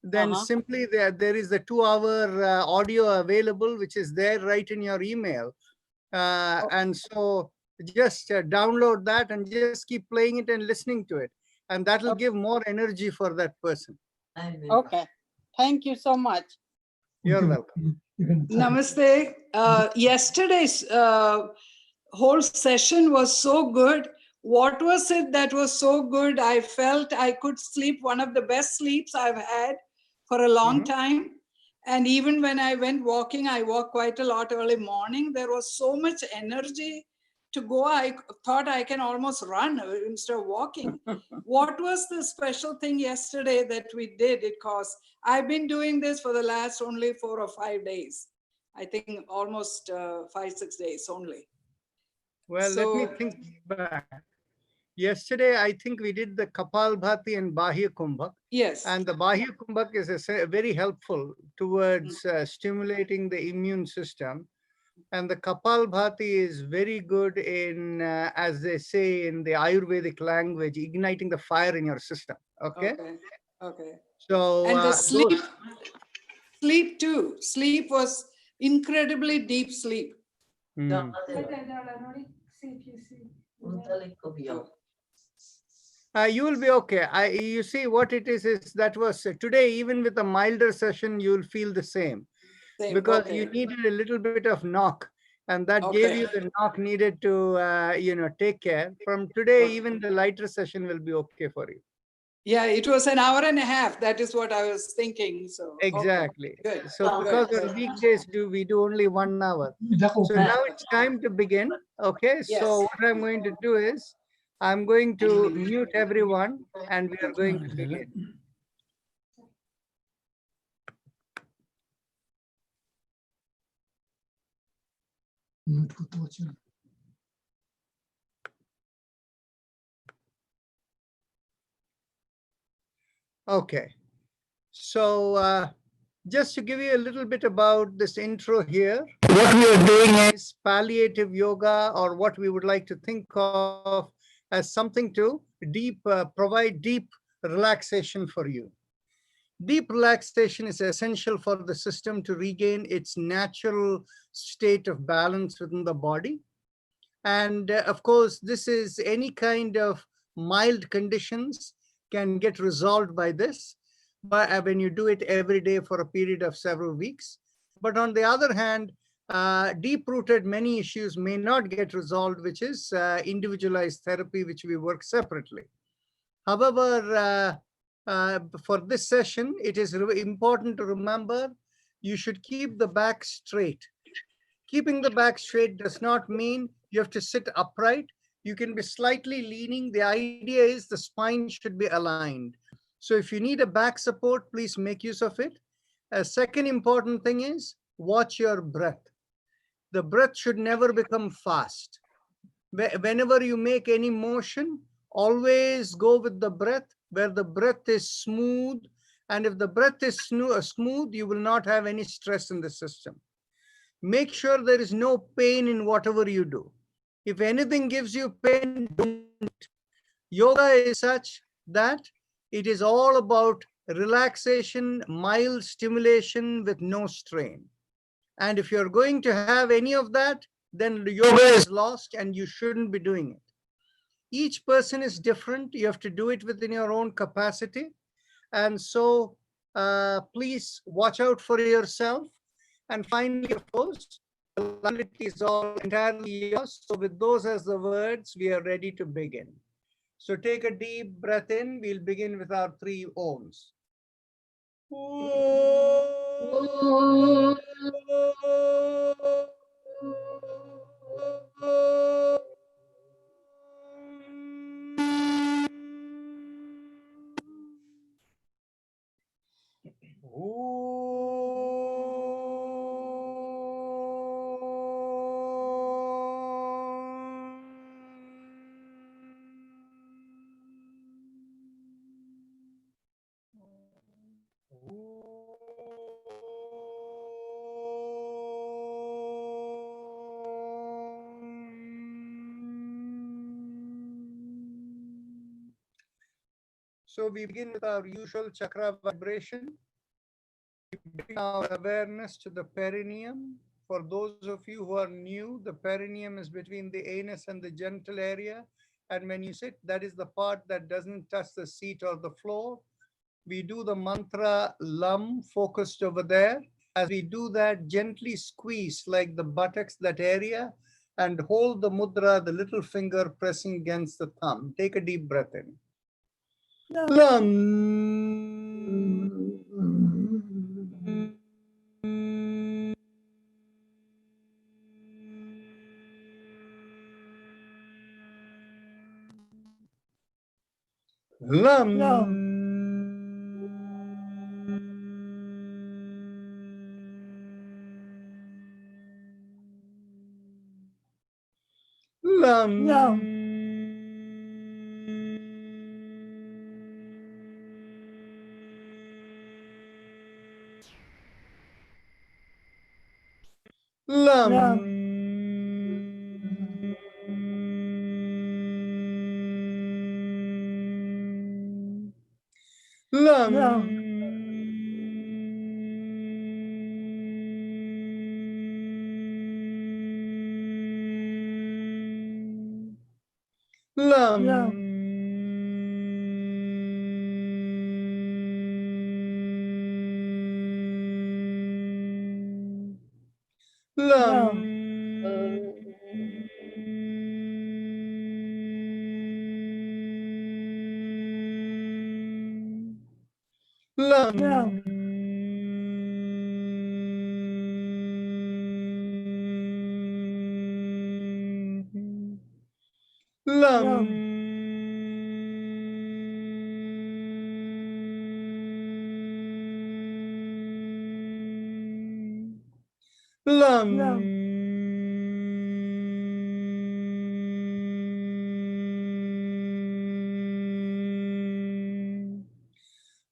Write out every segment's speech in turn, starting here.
then simply there is the 2-hour audio available, which is there right in your email. And so just download that and just keep playing it and listening to it. And that will give more energy for that person. Okay. Thank you so much. You're welcome. Namaste. Yesterday's whole session was so good. What was it that was so good? I felt I could sleep, one of the best sleeps I've had for a long time. And even when I went walking, I walked quite a lot early morning. There was so much energy to go. I thought I can almost run instead of walking. What was the special thing yesterday that we did? Because I've been doing this for the last only 4 or 5 days. I think almost 5-6 days only. Well, let me think back. Yesterday, I think we did the Kapalbhati and Bahya Kumbhak. Yes. And the Bahya Kumbhak is very helpful towards stimulating the immune system. And the Kapalbhati is very good in, as they say in the Ayurvedic language, igniting the fire in your system. Okay. Okay. So and the sleep too. Sleep was incredibly deep sleep. You will be okay. You see what it is that was today, even with a milder session, you'll feel the same. Because you needed a little bit of knock, and that gave you the knock needed to, take care. From today, even the lighter session will be okay for you. Yeah, it was an hour and a half. That is what I was thinking. So exactly. Good. So because on weekdays we do only 1 hour. So now it's time to begin. Okay. So what I'm going to do is I'm going to mute everyone and we are going to begin. Okay. So just to give you a little bit about this intro here, what we are doing is palliative yoga, or what we would like to think of as something to provide deep relaxation for you. Deep relaxation is essential for the system to regain its natural state of balance within the body. And of course, this is any kind of mild conditions can get resolved by this, but when you do it every day for a period of several weeks. But on the other hand, deep-rooted many issues may not get resolved, which is individualized therapy, which we work separately. However, for this session, it is important to remember you should keep the back straight. Keeping the back straight does not mean you have to sit upright. You can be slightly leaning. The idea is the spine should be aligned. So if you need a back support, please make use of it. A second important thing is watch your breath. The breath should never become fast. Whenever you make any motion, always go with the breath where the breath is smooth. And if the breath is smooth, you will not have any stress in the system. Make sure there is no pain in whatever you do. If anything gives you pain, don't. Yoga is such that it is all about relaxation, mild stimulation with no strain. And if you're going to have any of that, then yoga is lost and you shouldn't be doing it. Each person is different. You have to do it within your own capacity. And so please watch out for yourself. And finally, of course, the liability is all entirely yours. So with those as the words, we are ready to begin. So take a deep breath in. We'll begin with our 3 ohms. So we begin with our usual chakra vibration. bring our awareness to the perineum. For those of you who are new, the perineum is between the anus and the genital area. And when you sit, that is the part that doesn't touch the seat or the floor. We do the mantra Lam focused over there. As we do that, gently squeeze like the buttocks, that area, and hold the mudra, the little finger pressing against the thumb. Take a deep breath in. Lam. Lam. Lam. Lam. Lam. Lam. Lam.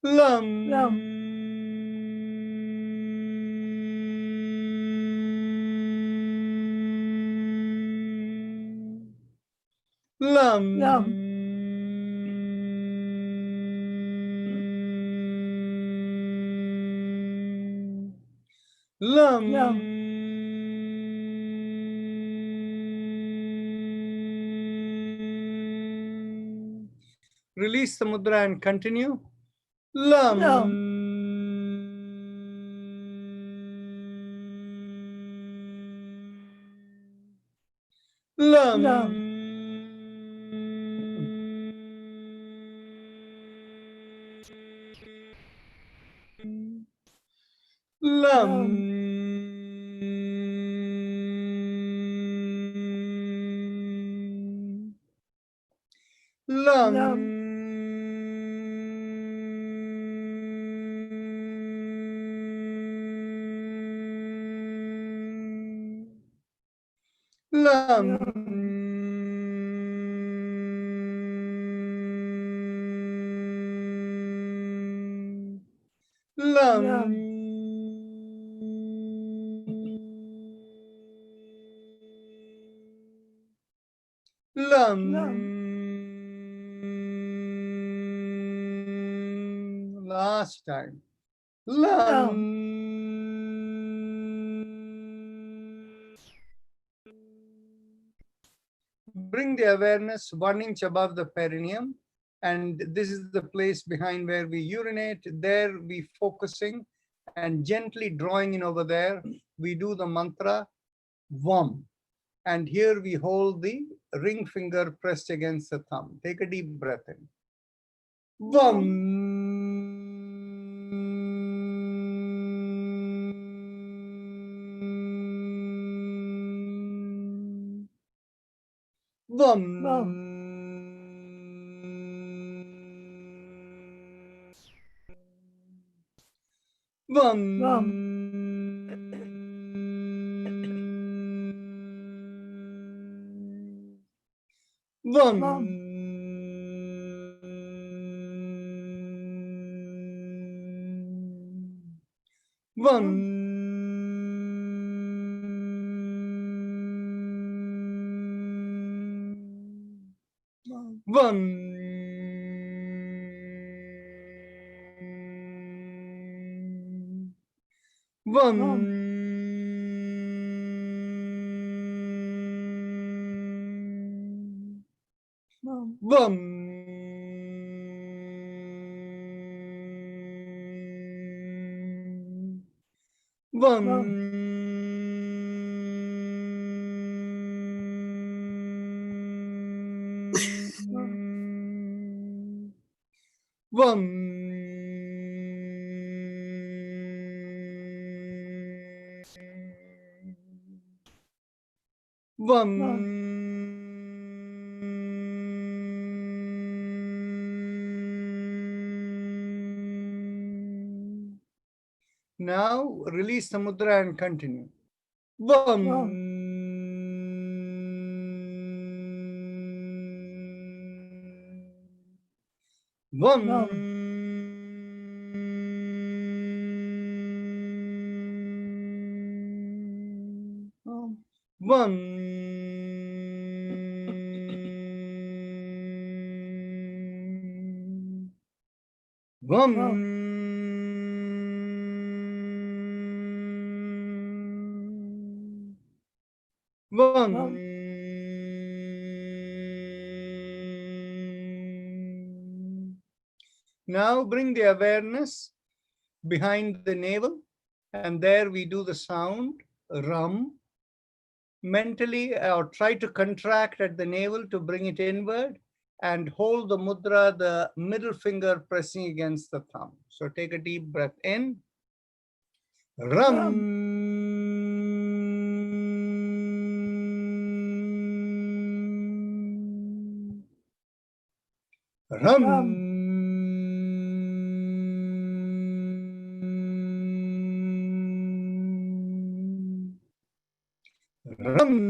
Lam. Lam. Lam. Lam. Lam. Release the mudra and continue. Lam. Lam. Lam. Lam. Lam. Lam. Last time. Lam. Bring the awareness 1 inch above the perineum. And this is the place behind where we urinate. There we focusing and gently drawing in over there. We do the mantra Vam. And here we hold the ring finger pressed against the thumb. Take a deep breath in. Vam. Vam. Vam. Vam. Vam. Vam. Vam. Now release the mudra and continue. Now bring the awareness behind the navel, and there we do the sound ram. Mentally, or try to contract at the navel to bring it inward, and hold the mudra, the middle finger pressing against the thumb. So take a deep breath in. Ram. Ram. Ram.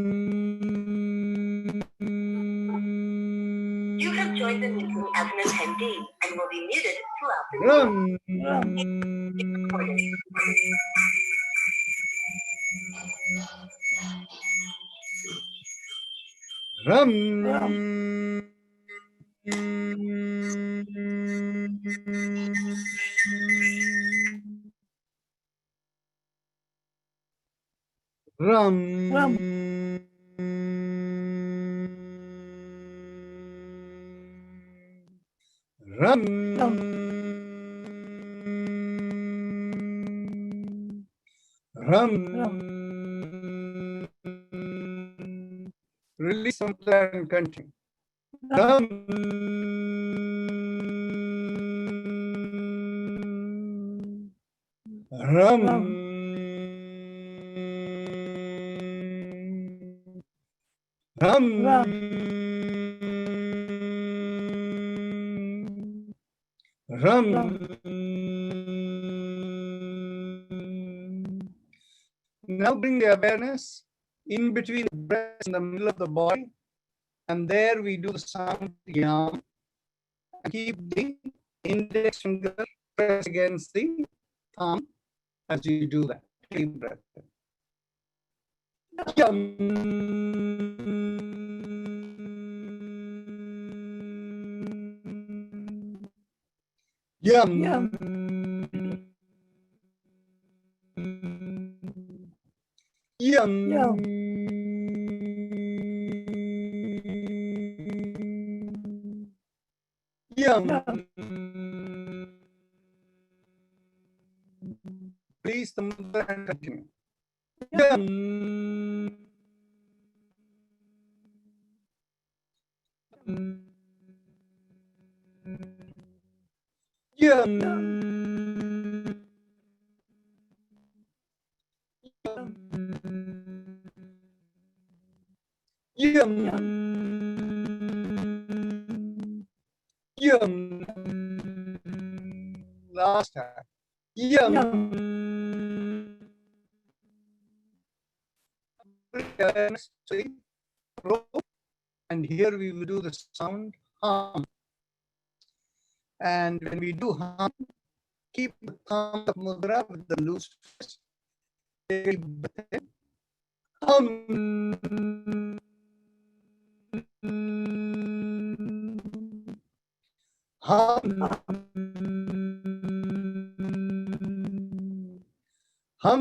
You have joined the meeting as an attendee and will be muted throughout the Ram. Ram. Ram. Ram. Release some and continue. Ram. Ram. Ram. Ram. Now bring the awareness in between the breasts in the middle of the body, and there we do the sound yam. And keep the index finger pressed against the thumb as you do that. Deep breath. Yam. Yum. Yum. Yum. Yum. Yum. Please the mudra and continue. Yum. Yum. Yum. Yum. Last time. Yum. And here we will do the sound hum. And when we do hum, keep the thumb of mudra with the loose fist. Hum. Hum. Hum.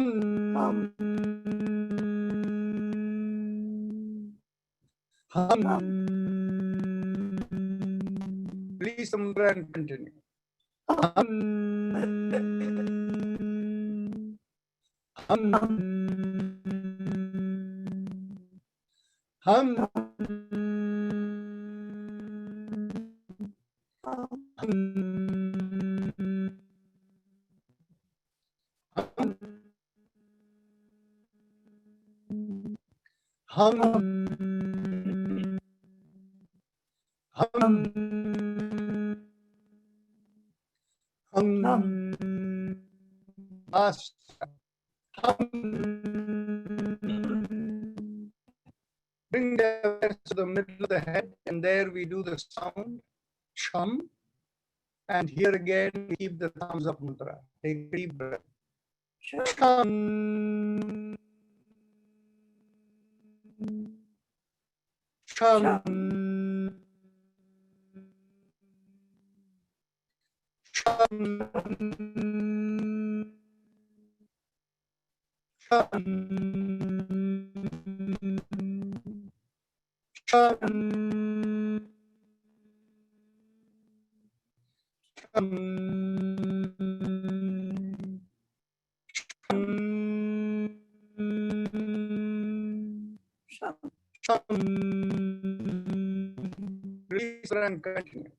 Hum. Please, Samudra, and continue. Hum. Hum. Hum. Hum. Hum. Hum. Last. Hum. Bring the awareness to the middle of the head, and there we do the sound chum. And here again, we keep the thumbs up mudra. Take a deep breath. Chum. Chum. Chum. Chum. Chum. Please and continue.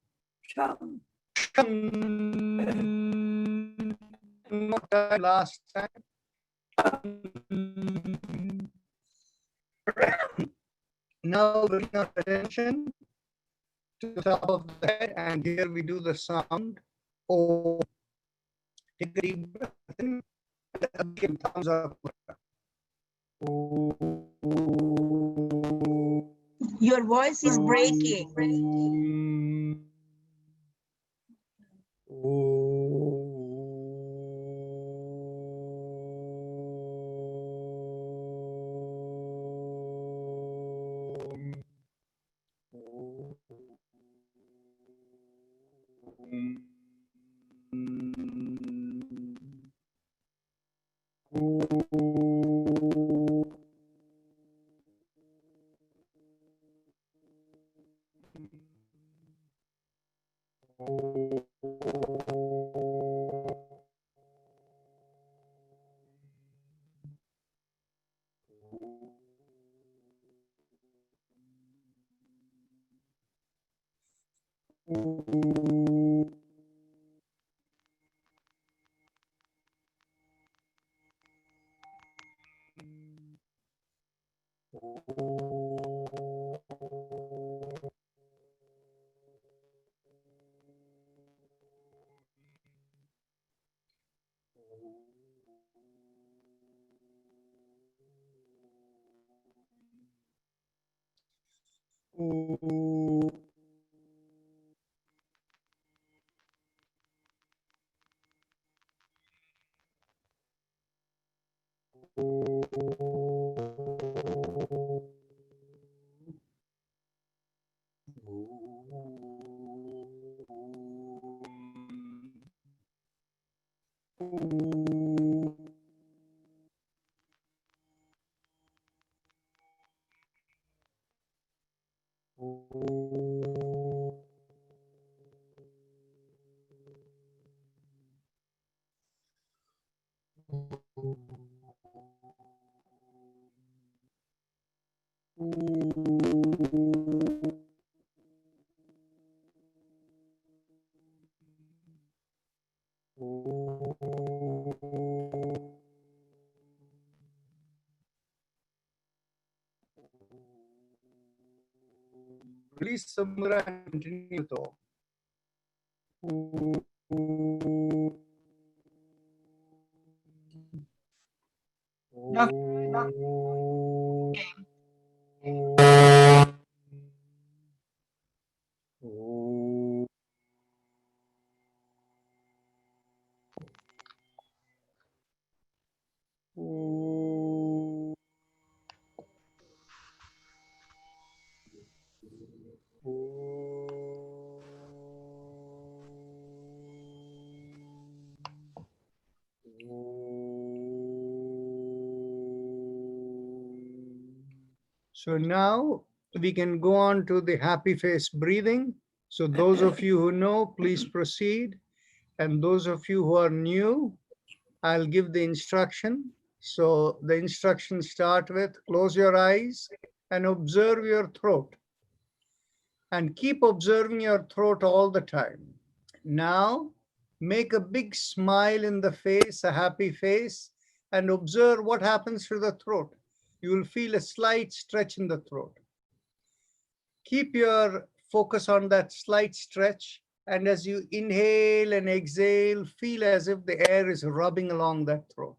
Not that last time. Now bring our attention to the top of the head, and here we do the sound O. Take a deep breath in, and again thumbs up. Your voice is breaking. Release Samudra and continue to. So now we can go on to the happy face breathing. So those of you who know, please proceed. And those of you who are new, I'll give the instruction. So the instructions start with close your eyes and observe your throat. And keep observing your throat all the time. Now, make a big smile in the face, a happy face, and observe what happens to the throat. You will feel a slight stretch in the throat. Keep your focus on that slight stretch. And as you inhale and exhale, feel as if the air is rubbing along that throat.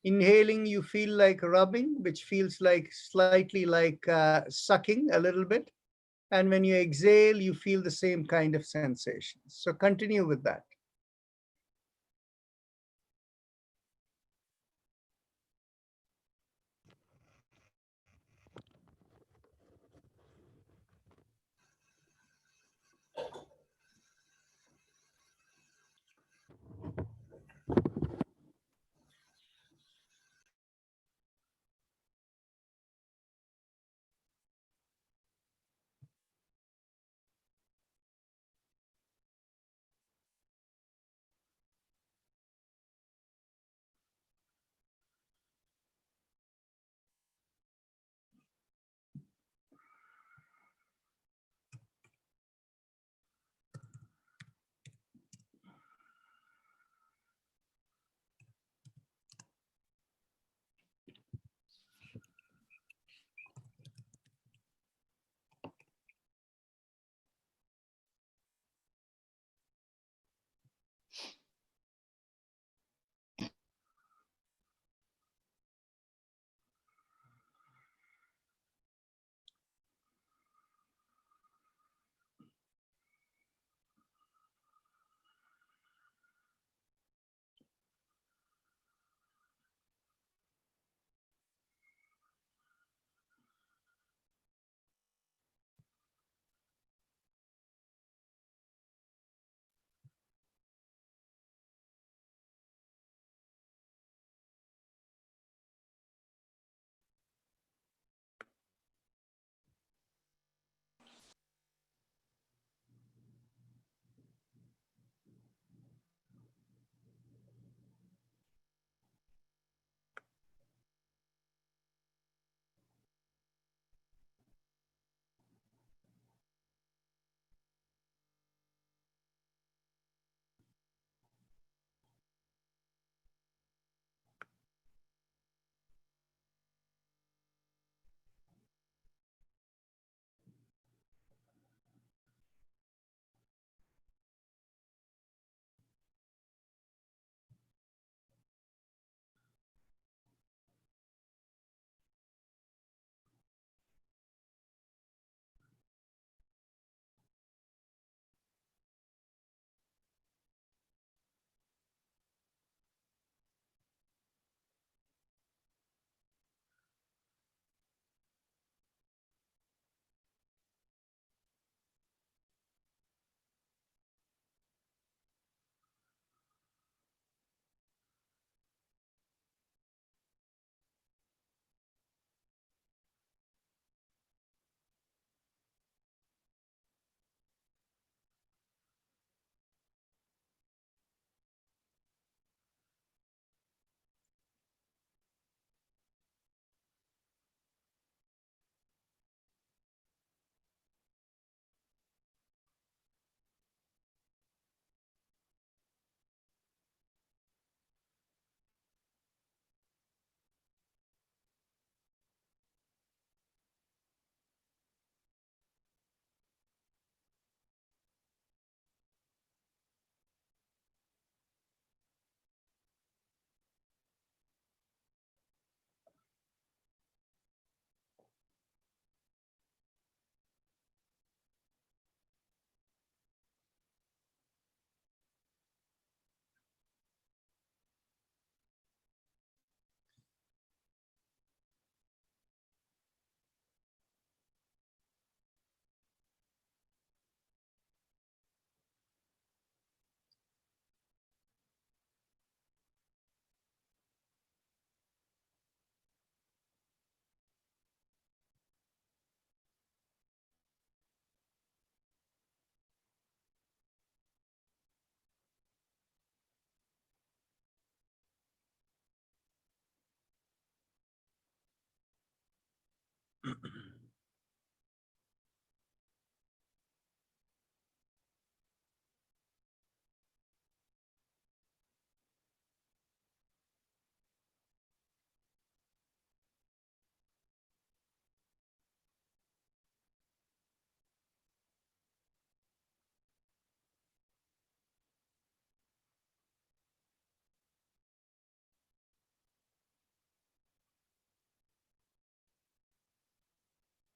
Inhaling, you feel like rubbing, which feels like slightly like sucking a little bit. And when you exhale, you feel the same kind of sensations. So continue with that.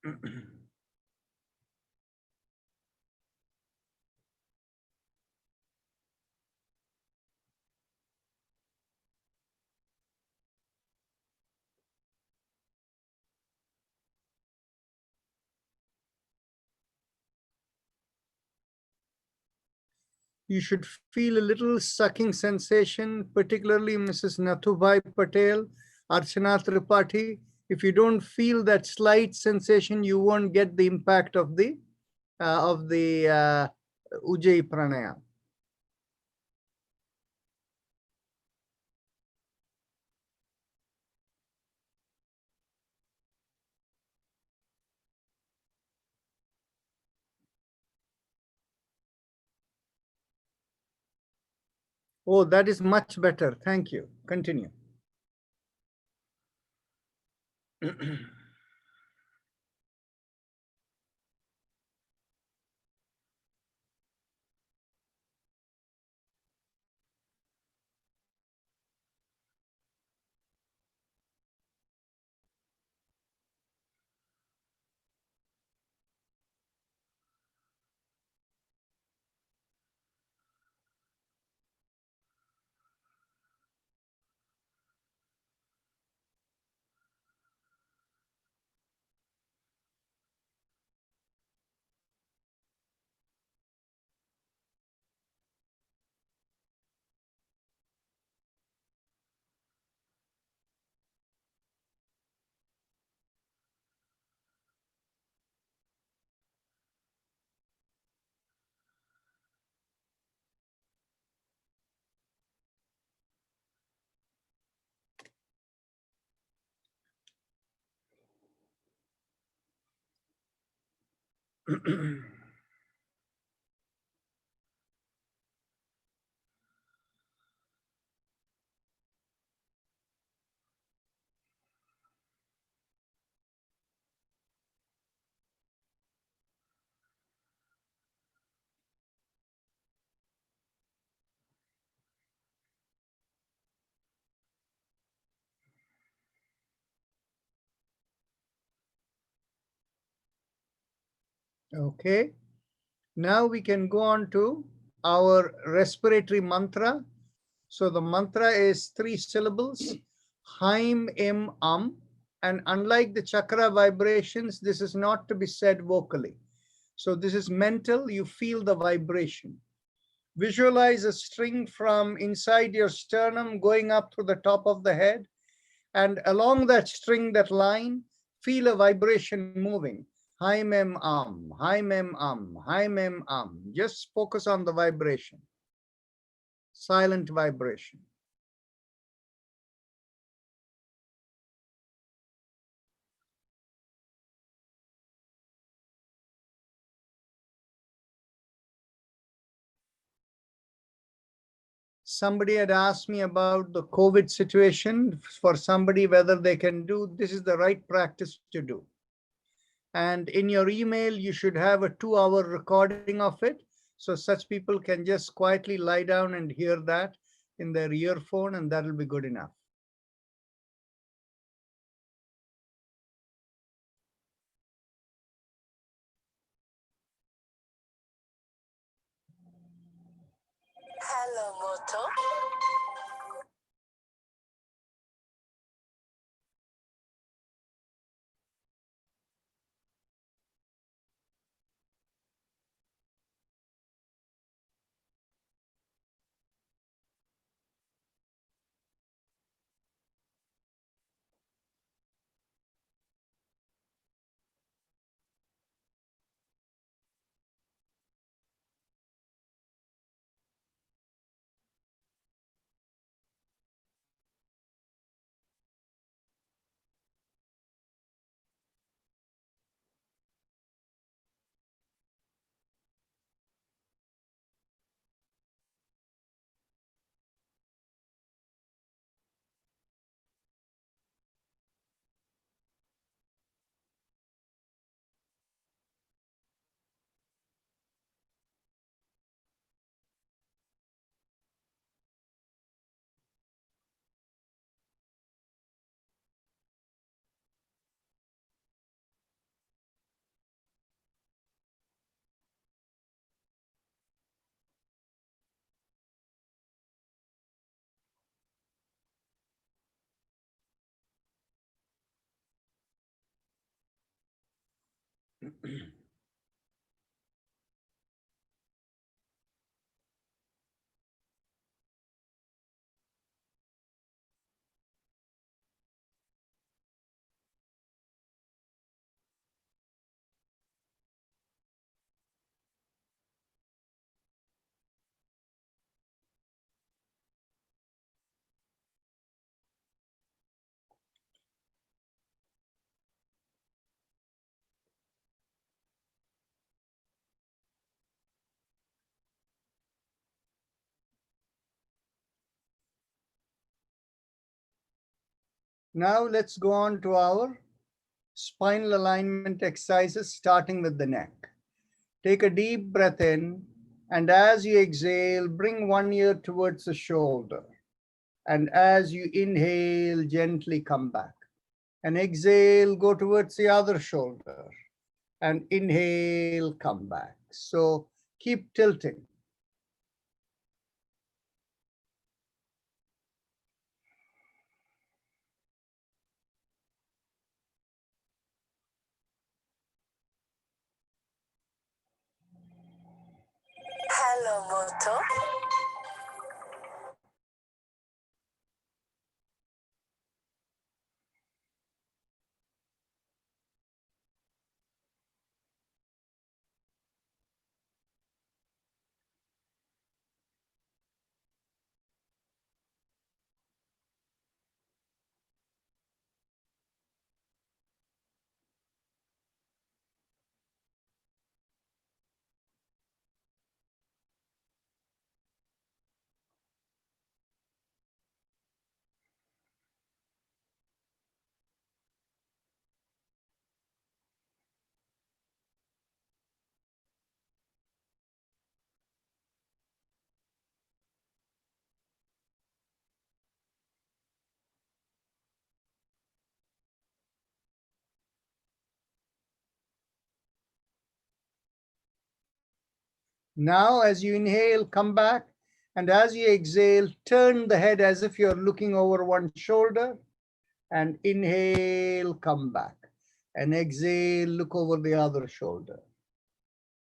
You should feel a little sucking sensation, particularly Mrs. Nathubai Patel, Archana Tripathi. If you don't feel that slight sensation, you won't get the impact of the Ujjayi Pranayama. Oh, that is much better. Thank you. Continue. Okay. Now we can go on to our respiratory mantra. So the mantra is 3 syllables, Haim Em and unlike the chakra vibrations, this is not to be said vocally. So this is mental, you feel the vibration. Visualize a string from inside your sternum going up to the top of the head, and along that string, that line, feel a vibration moving. Hi mem hi mem hi mem Just focus on the vibration. Silent vibration. Somebody had asked me about the COVID situation for somebody, whether they can do, this is the right practice to do. And in your email, you should have a 2-hour recording of it. So such people can just quietly lie down and hear that in their earphone, and that'll be good enough. Hello, Moto. Now let's go on to our spinal alignment exercises, starting with the neck. Take a deep breath in, and as you exhale, bring one ear towards the shoulder. And as you inhale, gently come back. And exhale, go towards the other shoulder. And inhale, come back. So keep tilting. Hello, Moto. Now, as you inhale, come back. And as you exhale, turn the head as if you're looking over one shoulder. And inhale, come back. And exhale, look over the other shoulder.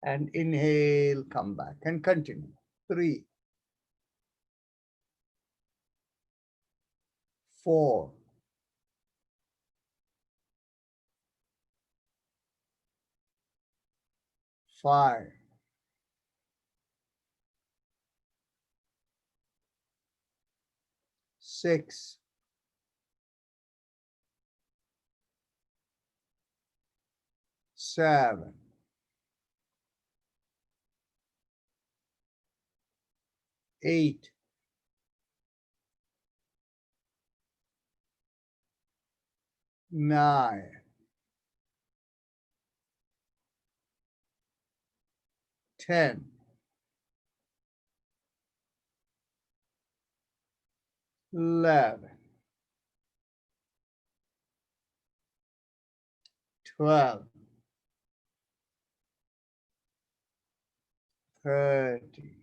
And inhale, come back. And continue. 3, 4, 5, 6, 7, 8, 9, 10, 11, 12, 13,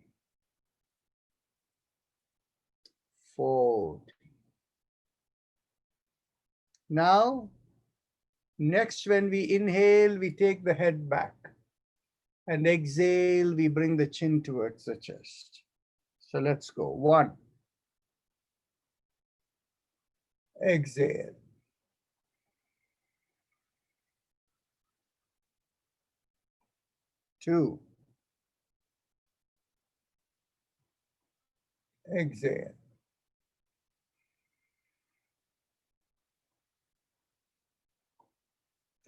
14. Now, next, when we inhale, we take the head back. And exhale, we bring the chin towards the chest. So let's go. 1. Exhale. 2. Exhale.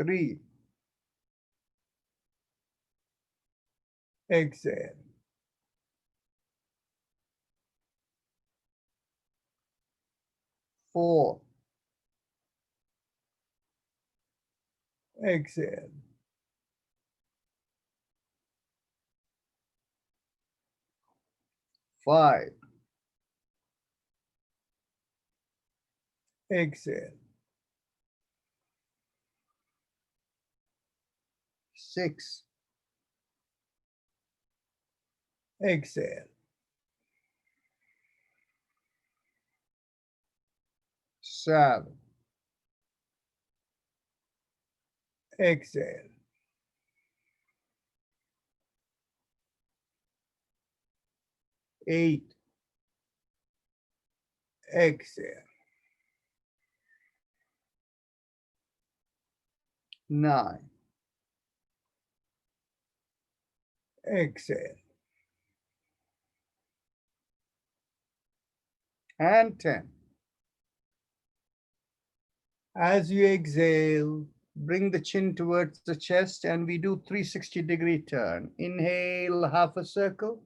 3. Exhale. 4. Exhale. 5. Exhale. 6. Exhale. 7. Exhale. 8. Exhale. 9. Exhale. And 10. As you exhale, bring the chin towards the chest and we do 360-degree turn. Inhale, half a circle.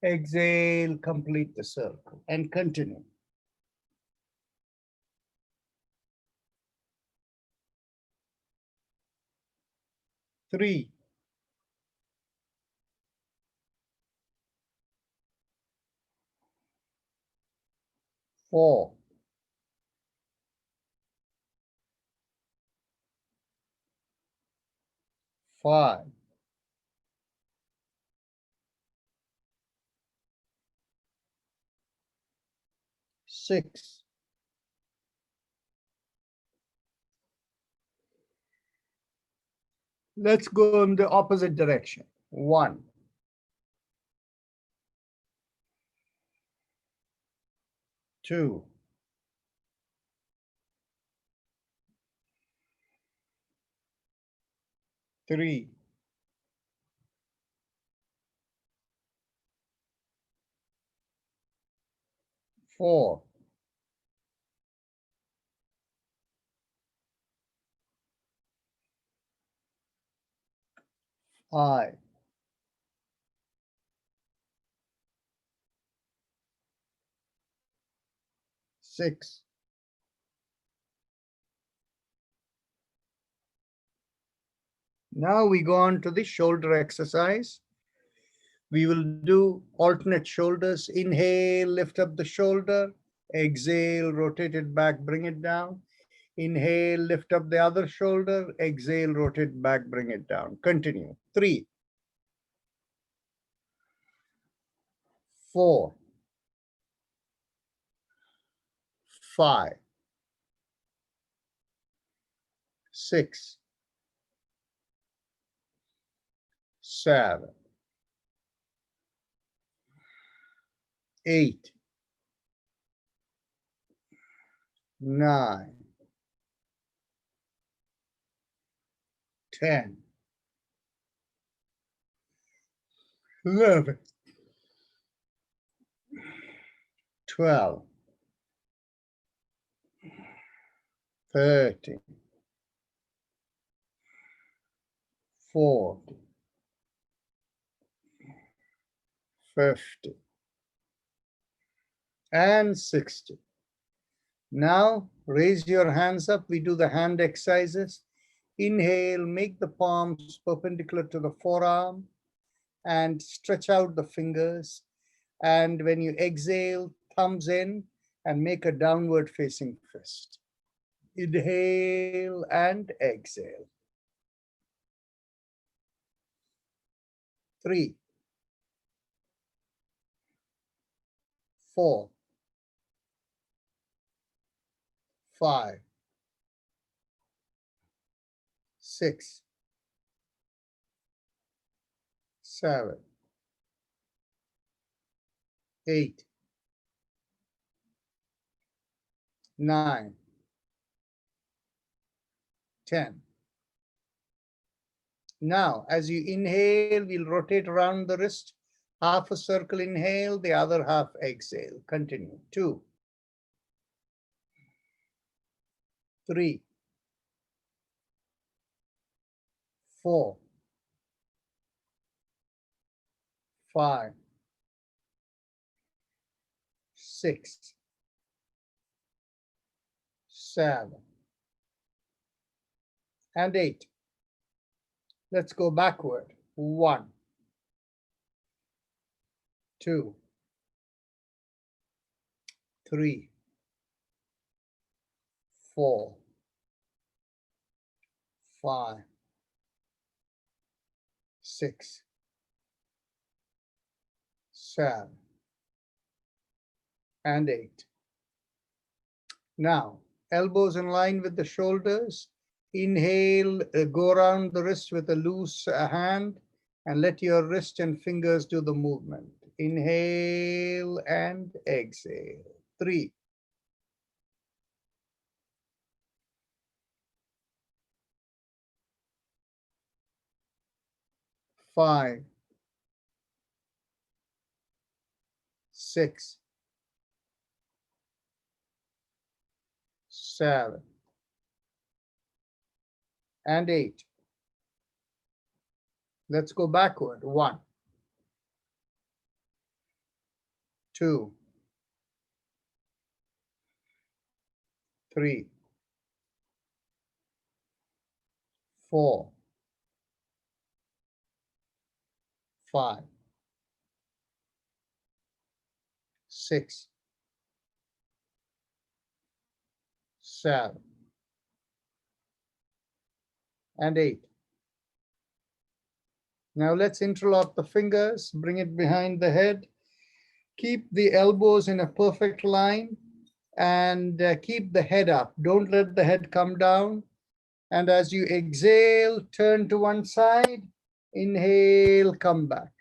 Exhale, complete the circle and continue. 3. 4. 5. 6. 'Let's go in the opposite direction. 1. 2. 3. 4. 5. 6. 'Now we go on to the shoulder exercise. We will do alternate shoulders. Inhale, lift up the shoulder. Exhale, rotate it back, bring it down. Inhale, lift up the other shoulder. Exhale, rotate back, bring it down. Continue. 3. 4. 5. 6. 7. 8. 9. 10. 11. 12. 13. 14. 50. And 60. Now raise your hands up. We do the hand exercises. Inhale, make the palms perpendicular to the forearm and stretch out the fingers. And when you exhale, thumbs in and make a downward facing fist. Inhale and exhale. 3. 4. 5. 6. 7. 8. 9. 10. Now, as you inhale, we'll rotate around the wrist. Half a circle inhale, the other half exhale. Continue. 2. 3. 4. 5. 6. 7. And 8. Let's go backward. 1. 2. 3. 4. 5. 6. 7. And 8. Now, elbows in line with the shoulders. Inhale, go around the wrist with a loose hand and let your wrist and fingers do the movement. Inhale and exhale. 3. 5. 6. 7. And 8. Let's go backward. 1. 2. 3. 4. 5. 6. 7. And 8. Now let's interlock the fingers, bring it behind the head. Keep the elbows in a perfect line and keep the head up. Don't let the head come down. And as you exhale, turn to one side. Inhale, come back.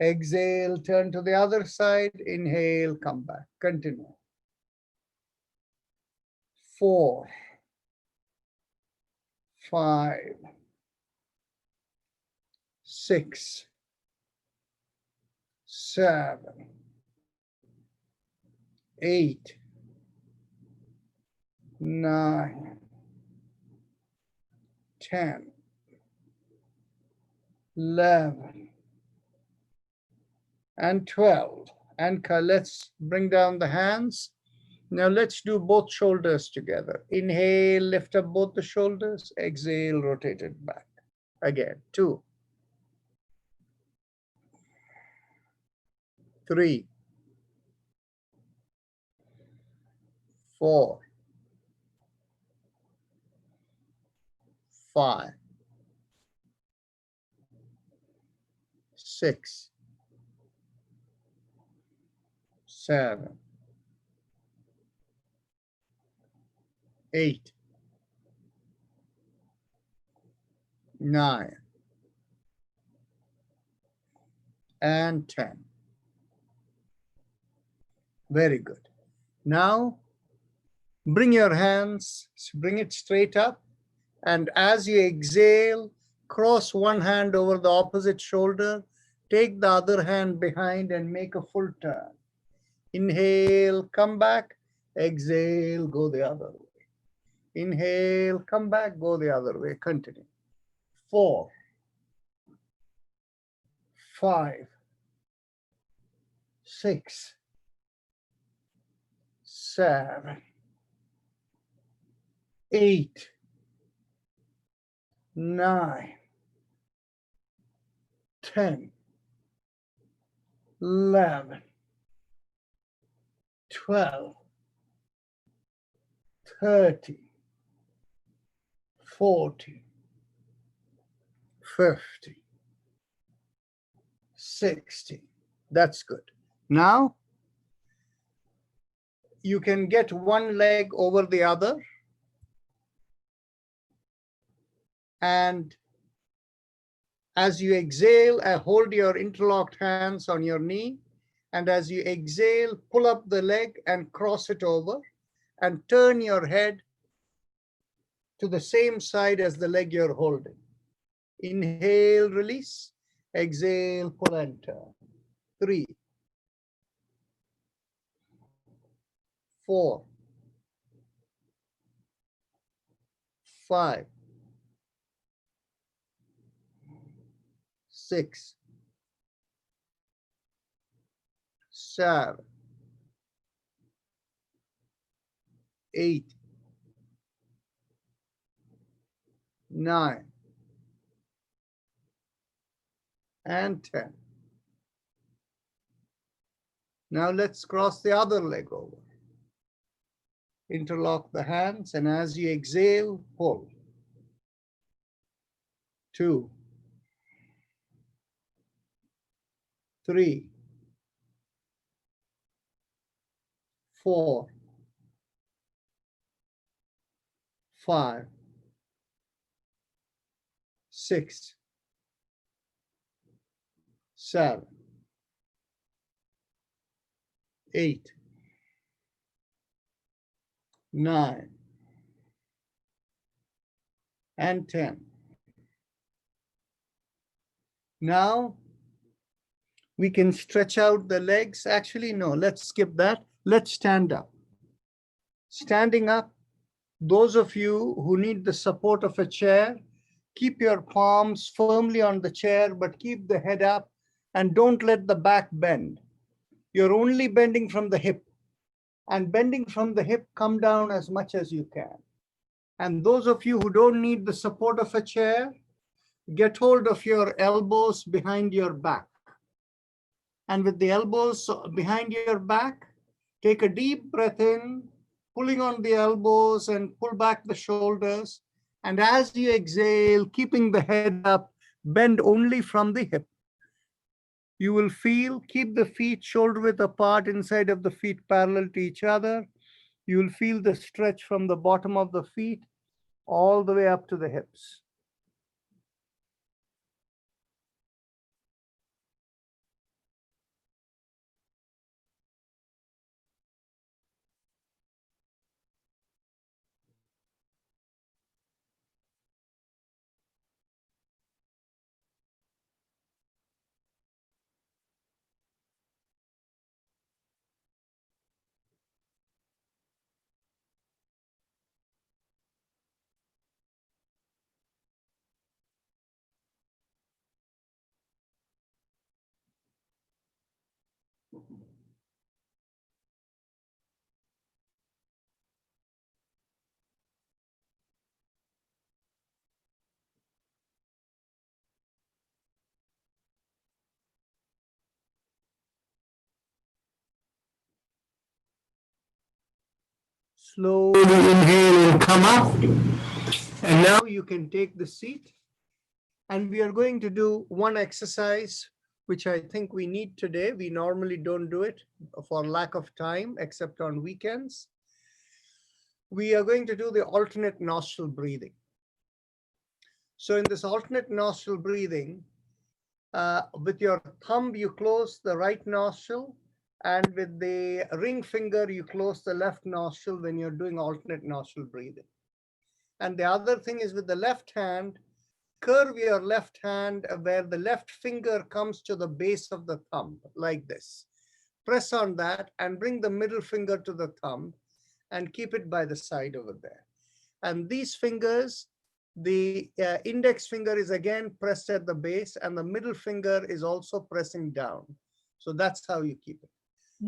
Exhale, turn to the other side. Inhale, come back. Continue. 4. 5. 6. 7. 8. 9. 10. 11. And 12. And let's bring down the hands. Now let's do both shoulders together. Inhale, lift up both the shoulders. Exhale, rotate it back. Again, 2. 3. 4. 5. 6. 7. 8. 9. And 10. Very good. Now, bring your hands, bring it straight up. And as you exhale, cross one hand over the opposite shoulder, take the other hand behind and make a full turn. Inhale, come back. Exhale, go the other way. Inhale, come back, go the other way. Continue. 4. 5. 6. 7. 8. 9. 10. 11. 12. 13. 14. 15. 16. That's good. Now, you can get one leg over the other. And as you exhale, hold your interlocked hands on your knee. And as you exhale, pull up the leg and cross it over and turn your head to the same side as the leg you're holding. Inhale, release. Exhale, pull and turn. 3. 4. 5. 6. 7. 8. 9. And 10. Now let's cross the other leg over. Interlock the hands, and as you exhale, pull. 2. 3. 4. 5. 6. 7. 8, 9, and 10. Now we can stretch out the legs. Actually, no, let's skip that. Let's stand up. Standing up, those of you who need the support of a chair, keep your palms firmly on the chair, but keep the head up and don't let the back bend. You're only bending from the hip, and bending from the hip, come down as much as you can. And those of you who don't need the support of a chair, get hold of your elbows behind your back. And with the elbows behind your back, take a deep breath in, pulling on the elbows and pull back the shoulders. And as you exhale, keeping the head up, bend only from the hip. You will feel, keep the feet shoulder width apart, inside of the feet parallel to each other. You will feel the stretch from the bottom of the feet all the way up to the hips. Slowly inhale and come up. And now you can take the seat. And we are going to do one exercise, which I think we need today. We normally don't do it for lack of time, except on weekends. We are going to do the alternate nostril breathing. So in this alternate nostril breathing, with your thumb, you close the right nostril, and with the ring finger, you close the left nostril when you're doing alternate nostril breathing. And the other thing is with the left hand, curve your left hand where the left finger comes to the base of the thumb, like this. Press on that and bring the middle finger to the thumb and keep it by the side over there. And these fingers, the index finger is again pressed at the base, and the middle finger is also pressing down. So that's how you keep it.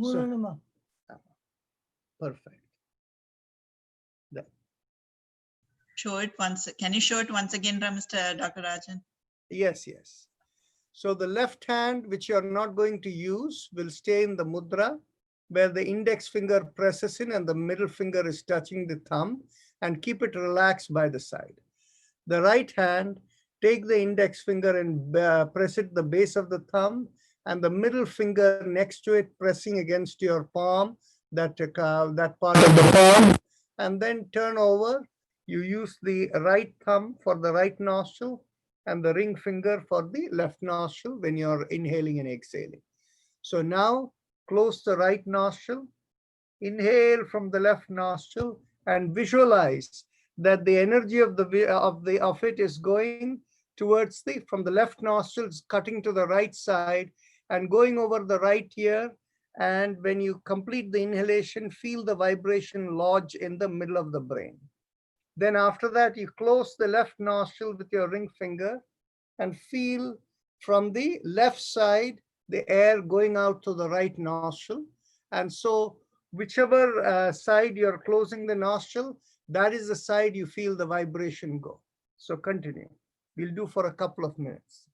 So, perfect. There. Show it once. Can you show it once again, Mr. Dr. Rajan? Yes, yes. So the left hand, which you're not going to use, will stay in the mudra, where the index finger presses in and the middle finger is touching the thumb, and keep it relaxed by the side. The right hand, take the index finger and press it the base of the thumb, and the middle finger next to it pressing against your palm, that part of the palm, and then turn over. You use the right thumb for the right nostril and the ring finger for the left nostril when you're inhaling and exhaling. So now close the right nostril, inhale from the left nostril, and visualize that the energy of it is going towards from the left nostril, cutting to the right side and going over the right ear. And when you complete the inhalation, feel the vibration lodge in the middle of the brain. Then after that, you close the left nostril with your ring finger and feel from the left side, the air going out to the right nostril. And so whichever side you're closing the nostril, that is the side you feel the vibration go. So continue. We'll do for a couple of minutes.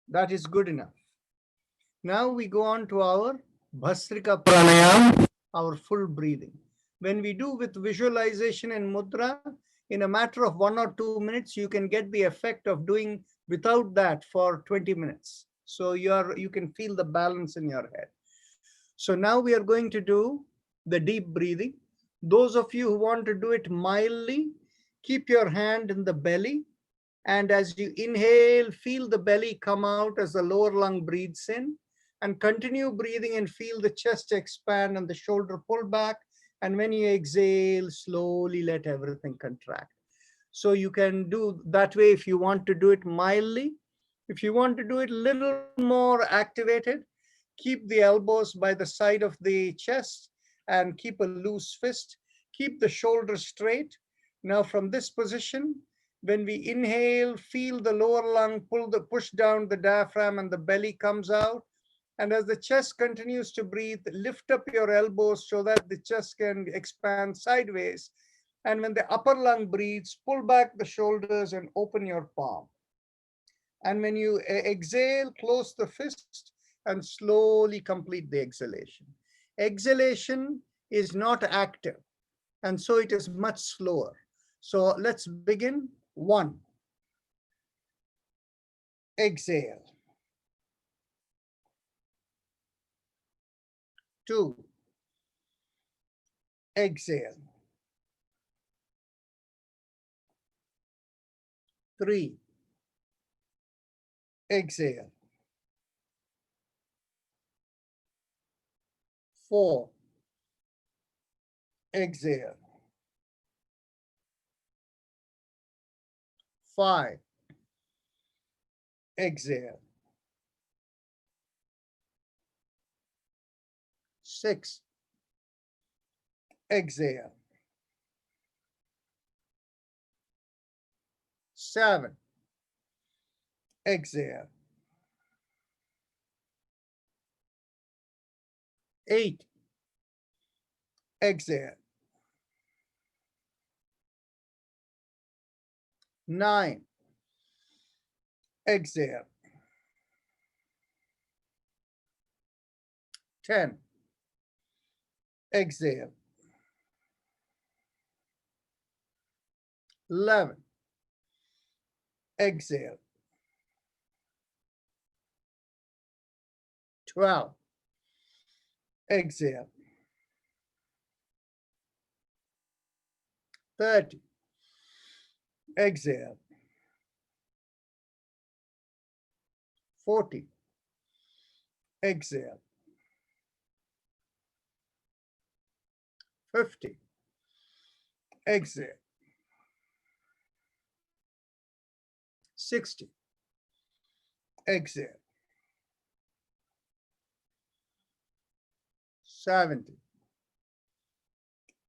That is good enough. Now we go on to our Bhastrika Pranayam, our full breathing. When we do with visualization and mudra, in a matter of 1 or 2 minutes, you can get the effect of doing without that for 20 minutes. So you can feel the balance in your head. So now we are going to do the deep breathing. Those of you who want to do it mildly, keep your hand in the belly. And as you inhale, feel the belly come out as the lower lung breathes in, and continue breathing and feel the chest expand and the shoulder pull back. And when you exhale, slowly let everything contract. So you can do that way if you want to do it mildly. If you want to do it a little more activated, keep the elbows by the side of the chest and keep a loose fist. Keep the shoulders straight. Now from this position, when we inhale, feel the lower lung push down the diaphragm and the belly comes out. And as the chest continues to breathe, lift up your elbows so that the chest can expand sideways. And when the upper lung breathes, pull back the shoulders and open your palm. And when you exhale, close the fist and slowly complete the exhalation. Exhalation is not active, and so it is much slower. So let's begin. 1. Exhale. 2. Exhale. 3. Exhale. 4. Exhale. 5. Exhale. 6. Exhale. 7. Exhale. 8. Exhale. 9. Exhale. 10. Exhale. 11. Exhale. 12. Exhale. 30. Exhale. 40. Exhale. 50. Exhale. 60. Exhale. 70.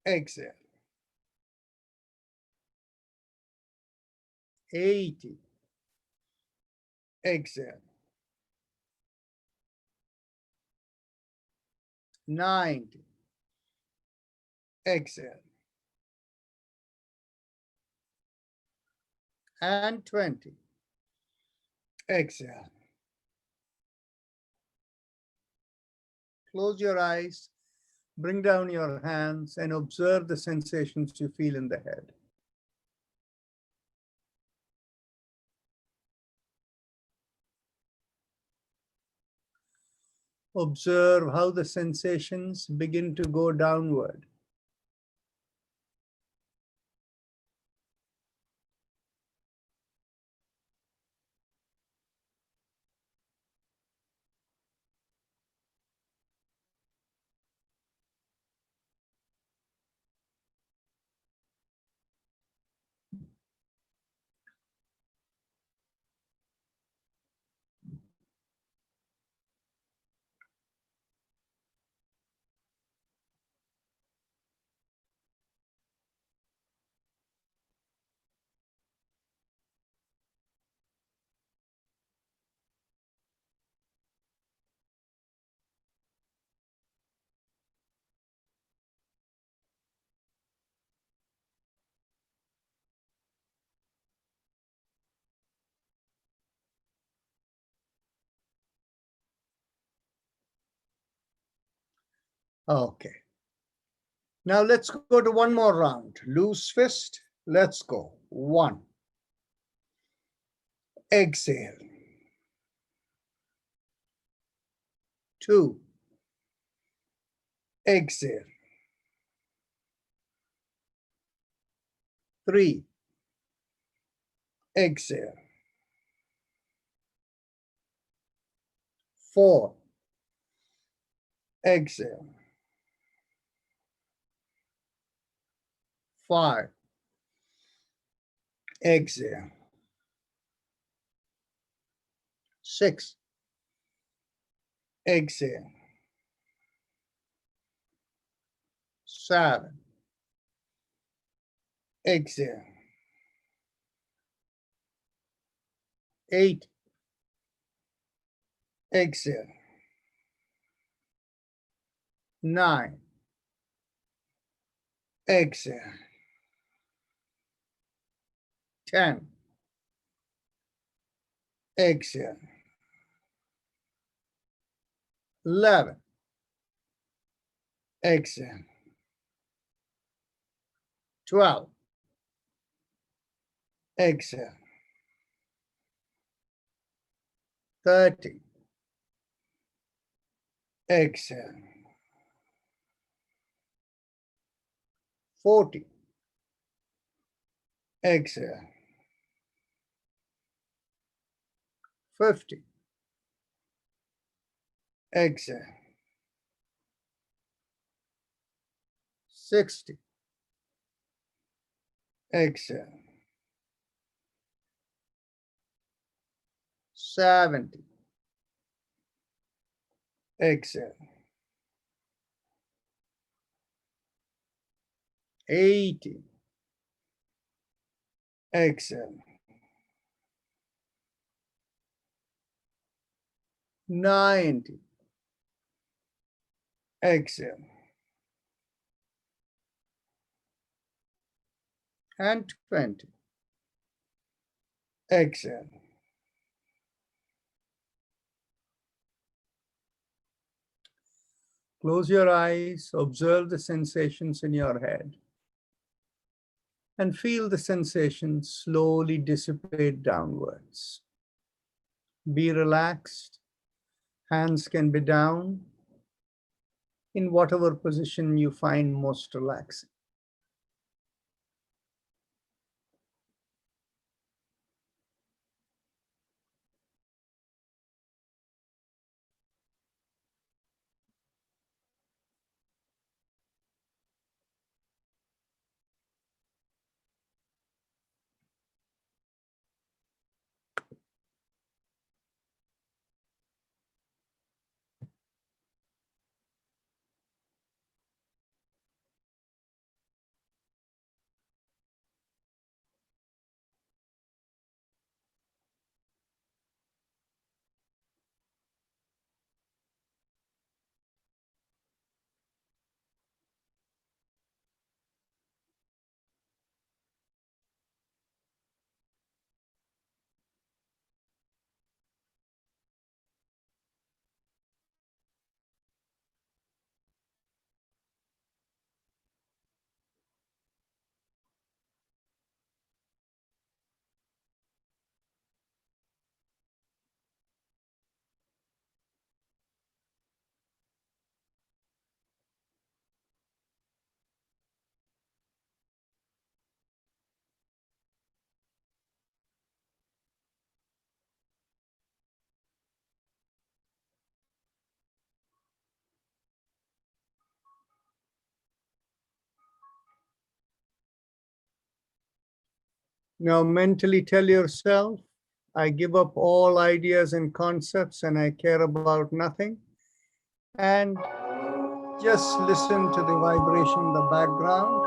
Exhale. 80. Exhale. 90. Exhale. And 20. Exhale. Close your eyes, bring down your hands, and observe the sensations you feel in the head. Observe how the sensations begin to go downward. Okay. Now let's go to one more round. Loose fist. Let's go. 1. Exhale. 2. Exhale. 3. Exhale. 4. Exhale. 5. Exhale. 6. Exhale. 7. Exhale. 8. Exhale. 9. Exhale. 10. Exhale. 11. Exhale. 12. Exhale. 13. Exhale. 14. Exhale. 15. Exhale. 60. Exhale. 70. Exhale. 80. Exhale. 90. Exhale. And 20. Exhale. Close your eyes, observe the sensations in your head, and feel the sensations slowly dissipate downwards. Be relaxed. Hands can be down in whatever position you find most relaxing. Now mentally tell yourself, I give up all ideas and concepts and I care about nothing. And just listen to the vibration in the background.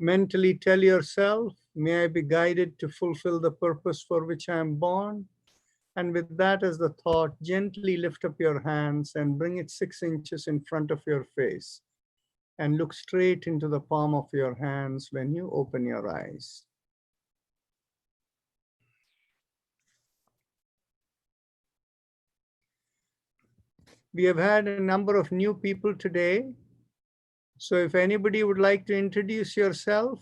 Mentally tell yourself, may I be guided to fulfill the purpose for which I am born. And with that as the thought, gently lift up your hands and bring it 6 inches in front of your face. And look straight into the palm of your hands when you open your eyes. We have had a number of new people today. So if anybody would like to introduce yourself,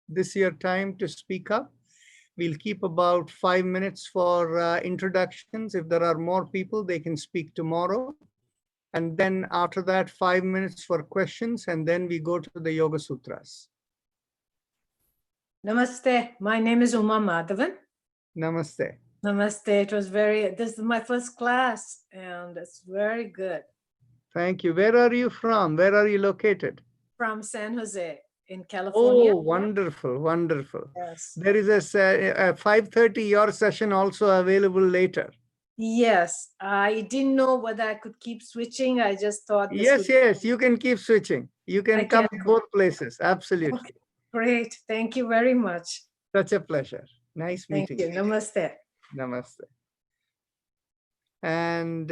this is your time to speak up. We'll keep about 5 minutes for introductions. If there are more people, they can speak tomorrow. And then after that, 5 minutes for questions, and then we go to the Yoga Sutras. Namaste. My name is Uma Madhavan. Namaste. Namaste. This is my first class and it's very good. Thank you. Where are you from? Where are you located? From San Jose in California. Oh, wonderful, wonderful. Yes. There is a 5:30 your session also available later. Yes. I didn't know whether I could keep switching. I just thought this Yes, would- yes, you can keep switching. You can I come can. to both places. Absolutely. Okay. Great. Thank you very much. Such a pleasure. Nice Thank meeting you. Namaste. Namaste. And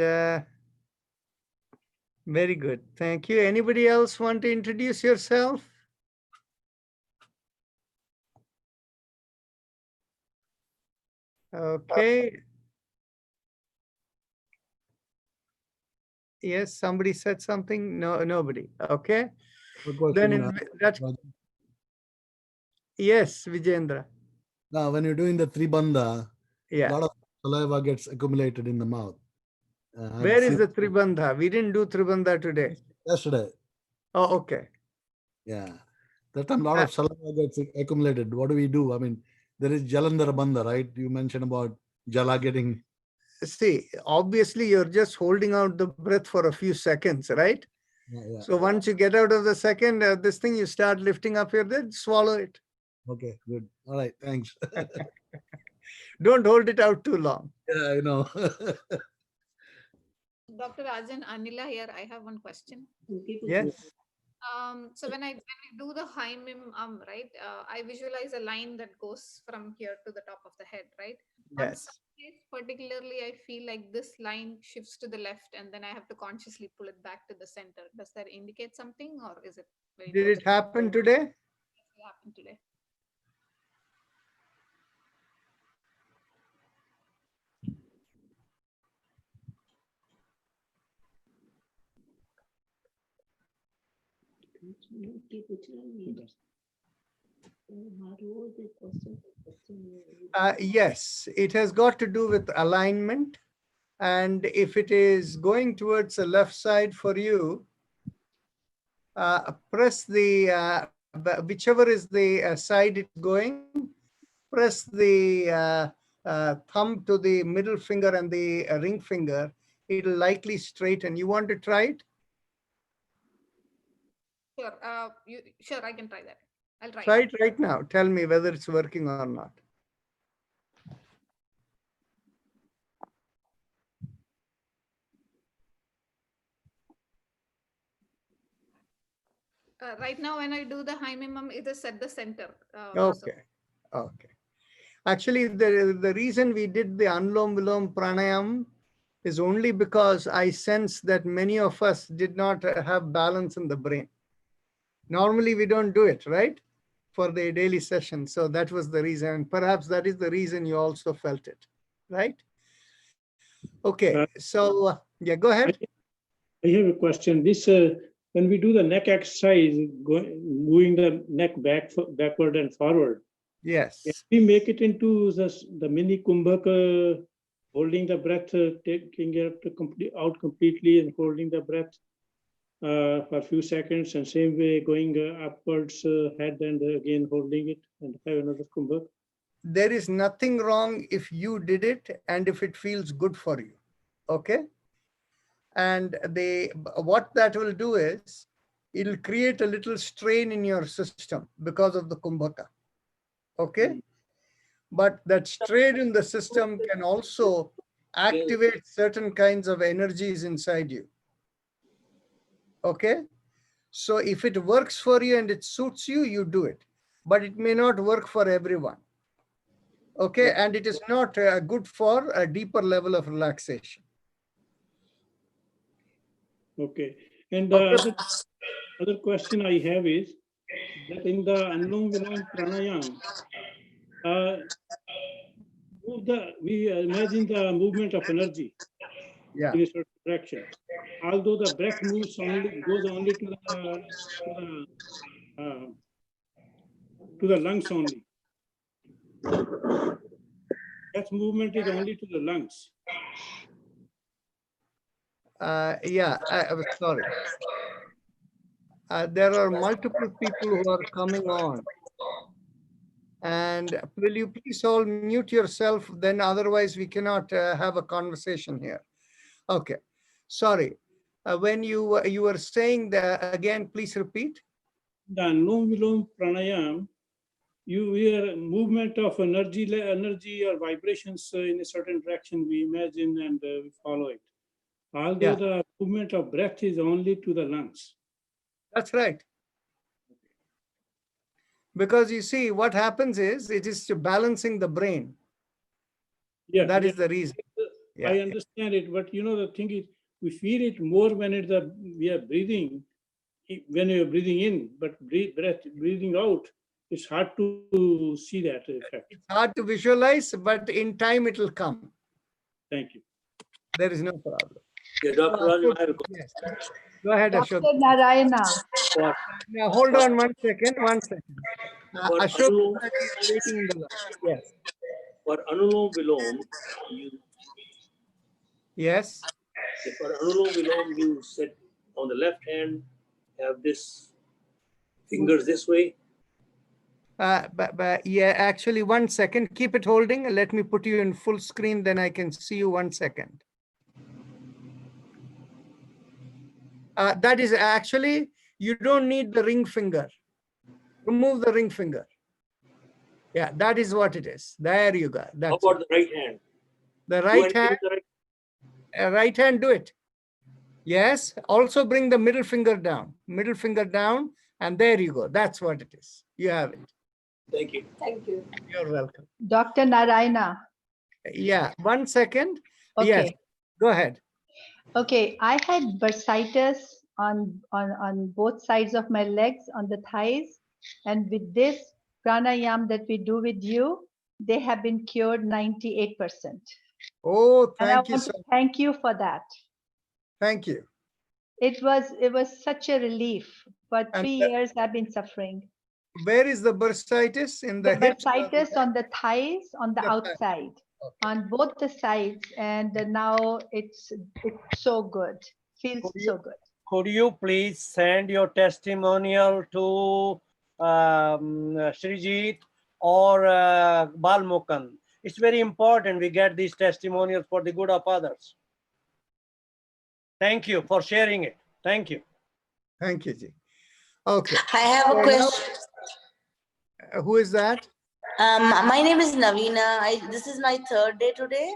very good. Thank you. Anybody else want to introduce yourself? Okay. Yes, somebody said something. No, nobody. Okay. Then in that, yes, Vijendra. Now, when you're doing the Tribandha, a Yeah. lot of saliva gets accumulated in the mouth. Where is the Tribandha? We didn't do Tribandha today. Yesterday, Oh, okay. yeah. That time, a lot of saliva gets accumulated. What do we do? I mean, there is Jalandhara Bandha, right? You mentioned about Jala getting. See, obviously you're just holding out the breath for a few seconds, right? Yeah. So once you get out of the second, this thing, you start lifting up your head, swallow it. Okay, good. All right, thanks. Don't hold it out too long. Yeah, I know. Dr. Rajan, Anila here. I have one question. Yes. So when we do the high mim right, I visualize a line that goes from here to the top of the head, right? On Yes. some days, particularly, I feel like this line shifts to the left, and then I have to consciously pull it back to the center. Does that indicate something, or is it very? Did it happen today? It happened today. Yes, it has got to do with alignment. And if it is going towards the left side for you, press the, whichever is the side it's going, press the thumb to the middle finger and the ring finger. It'll likely straighten. You want to try it? Sure. Sure, I can try that. I'll try. Try it right now. Tell me whether it's working or not. Right now, when I do the high mimam, it is at the center. Okay. Okay. Actually, the reason we did the Anulom Vilom Pranayam is only because I sense that many of us did not have balance in the brain. Normally, we don't do it, right? For the daily session. So that was the reason. Perhaps that is the reason you also felt it, right? Okay. So, yeah, go ahead. I have a question. This, when we do the neck exercise, moving the neck backward and forward, Yes. can we make it into the mini Kumbhaka, holding the breath, taking it out completely and holding the breath for a few seconds, and same way going upwards, head, and again holding it and have another Kumbhaka? There is nothing wrong if you did it and if it feels good for you. Okay. And what that will do is it'll create a little strain in your system because of the Kumbhaka. Okay. But that strain in the system can also activate certain kinds of energies inside you. Okay. So if it works for you and it suits you, you do it. but it may not work for everyone. Okay, and it is not good for a deeper level of relaxation. Okay. And Okay. other question I have is that in the Anulom Vilom Pranayam, we imagine the movement of energy Yeah. in a certain direction. Although the breath goes only to the lungs only. Breath movement is only to the lungs. Yeah, I was sorry. There are multiple people who are coming on. And will you please all mute yourself? Then otherwise we cannot have a conversation here. Okay, sorry. When you were saying that again, please repeat. The Anulom Vilom Pranayam, you hear movement of energy or vibrations in a certain direction, we imagine and we follow it. Although the movement of breath is only to the lungs. That's right. Because you see, what happens is, it is to balancing the brain. Yeah, that is the reason. Yeah. I understand it, but you know, the thing is, we feel it more when we are breathing, when you're breathing in, but breathing out, it's hard to see that effect. It's hard to visualize, but in time it will come. Thank you. There is no problem. Yeah, Dr. Raju, I have a Yes. Go ahead, Ashok. Dr. Narayana. Now, hold on 1 second, 1 second. For Ashok Anulom- is waiting in the line. Yes. For Anulom Vilom, Yes. for Anulom Vilom, you set on the left hand, have this fingers this way. But yeah, actually 1 second. Keep it holding. Let me put you in full screen, then I can see you 1 second. That is actually, you don't need the ring finger. Remove the ring finger. Yeah, that is what it is. There you go. How That's about it. the right hand? The Do right anything hand, with the right- right hand, do it. Yes. Also bring the middle finger down. Middle finger down, and there you go. That's what it is. You have it. Thank you. Thank you. You're welcome. Dr. Narayana. Yeah. 1 second. Okay. Yes. Go ahead. Okay, I had bursitis on both sides of my legs, on the thighs, and with this pranayam that we do with you, they have been cured 98%. Oh, And I thank you want so to much. thank you for that. Thank you. It was such a relief. For And 3 years I've been suffering. where is the bursitis? In the The hips? bursitis on the thighs, on the The thigh. outside, Okay. on both the sides, and now it's so good. Feels Could you- so good. Could you please send your testimonial to Srijit or Balmukan? It's very important we get these testimonials for the good of others. Thank you for sharing it. Thank you. Thank you, Ji. Okay. I have a So now- question. Who is that? My name is Navina. This is my third day today.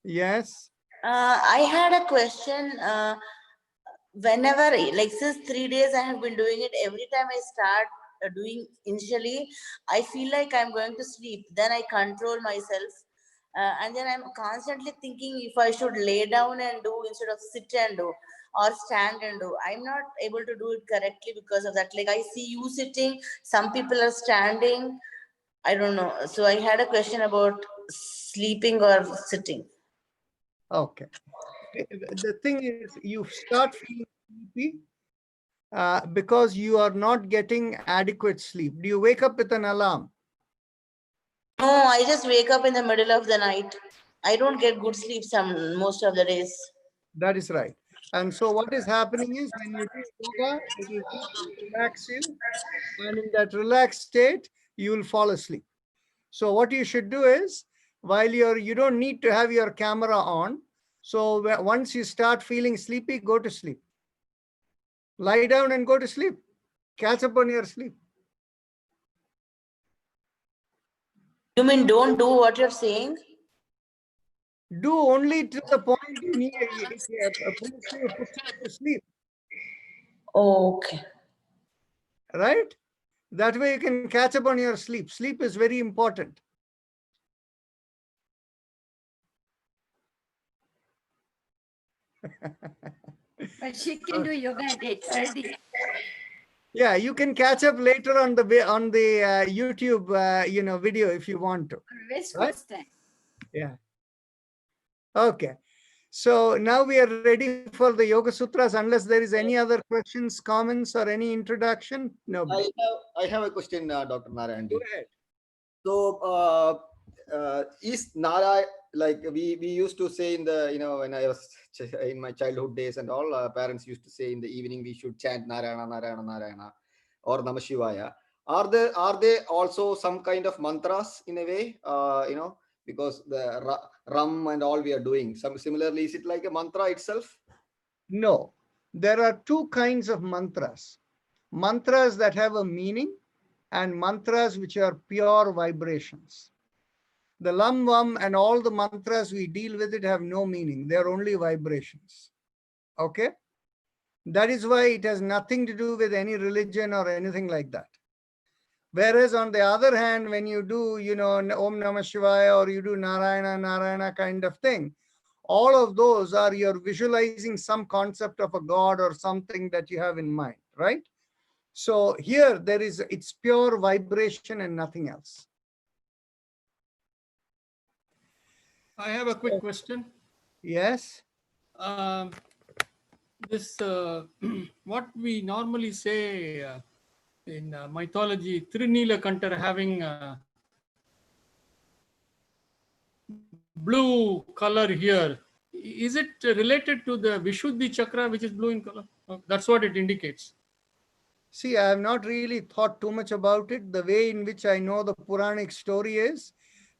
Yes. I had a question. Whenever, like since 3 days I have been doing it, every time I start doing initially, I feel like I'm going to sleep. Then I control myself. And then I'm constantly thinking if I should lay down and do instead of sit and do, or stand and do. I'm not able to do it correctly because of that. Like I see you sitting, some people are standing. I don't know. So I had a question about sleeping or sitting. Okay. The thing is, you start feeling sleepy because you are not getting adequate sleep. Do you wake up with an alarm? No, I just wake up in the middle of the night. I don't get good sleep most of the days. That is right. And so what is happening is when you do yoga, it will relax you. And in that relaxed state, you will fall asleep. So what you should do is, while you don't need to have your camera on. So once you start feeling sleepy, go to sleep. Lie down and go to sleep. Catch up on your sleep. You mean don't do what you're saying? Do only to the point you need puts you to sleep. Okay. Right? That way you can catch up on your sleep. Sleep is very important. But she can do yoga at 8:30. Yeah, you can catch up later on the YouTube video if you want to. West Right? Coast time. Yeah. Okay. So now we are ready for the Yoga Sutras, unless there is any other questions, comments, or any introduction. No. I have a question, Dr. Narayan. Go ahead. So, is Nara, like we used to say in the, when I was in my childhood days and all, parents used to say in the evening we should chant Narayana, Narayana, Narayana, or Namah Shivaya. Are they also some kind of mantras in a way, because the Ram and all we are doing? Similarly, is it like a mantra itself? No, there are two kinds of mantras. Mantras that have a meaning and mantras which are pure vibrations. The Lam Vam and all the mantras we deal with it have no meaning. They're only vibrations. Okay? That is why it has nothing to do with any religion or anything like that. Whereas on the other hand, when you do, Om Namah Shivaya or you do Narayana, Narayana kind of thing, all of those are you're visualizing some concept of a God or something that you have in mind, right? So here it's pure vibration and nothing else. I have a quick question. Yes. This what we normally say in mythology, Trinilakanta having blue color here. Is it related to the Vishuddhi chakra, which is blue in color? That's what it indicates. See, I have not really thought too much about it. The way in which I know the Puranic story is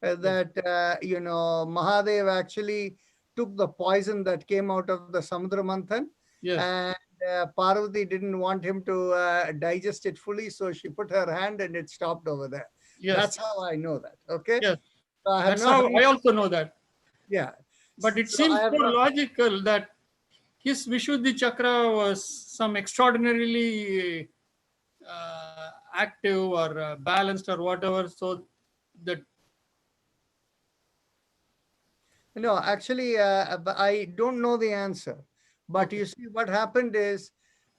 that, Mahadev actually took the poison that came out of the Samudra Manthan. Yes. And Parvati didn't want him to digest it fully, so she put her hand and it stopped over there. Yes. That's how I know that. Okay. Yes. So I have That's not how really- I also know that. Yeah. But it So seems I have more not- logical that his Vishuddhi chakra was some extraordinarily active or balanced or whatever. So that No, actually, I don't know the answer. But you see, what happened is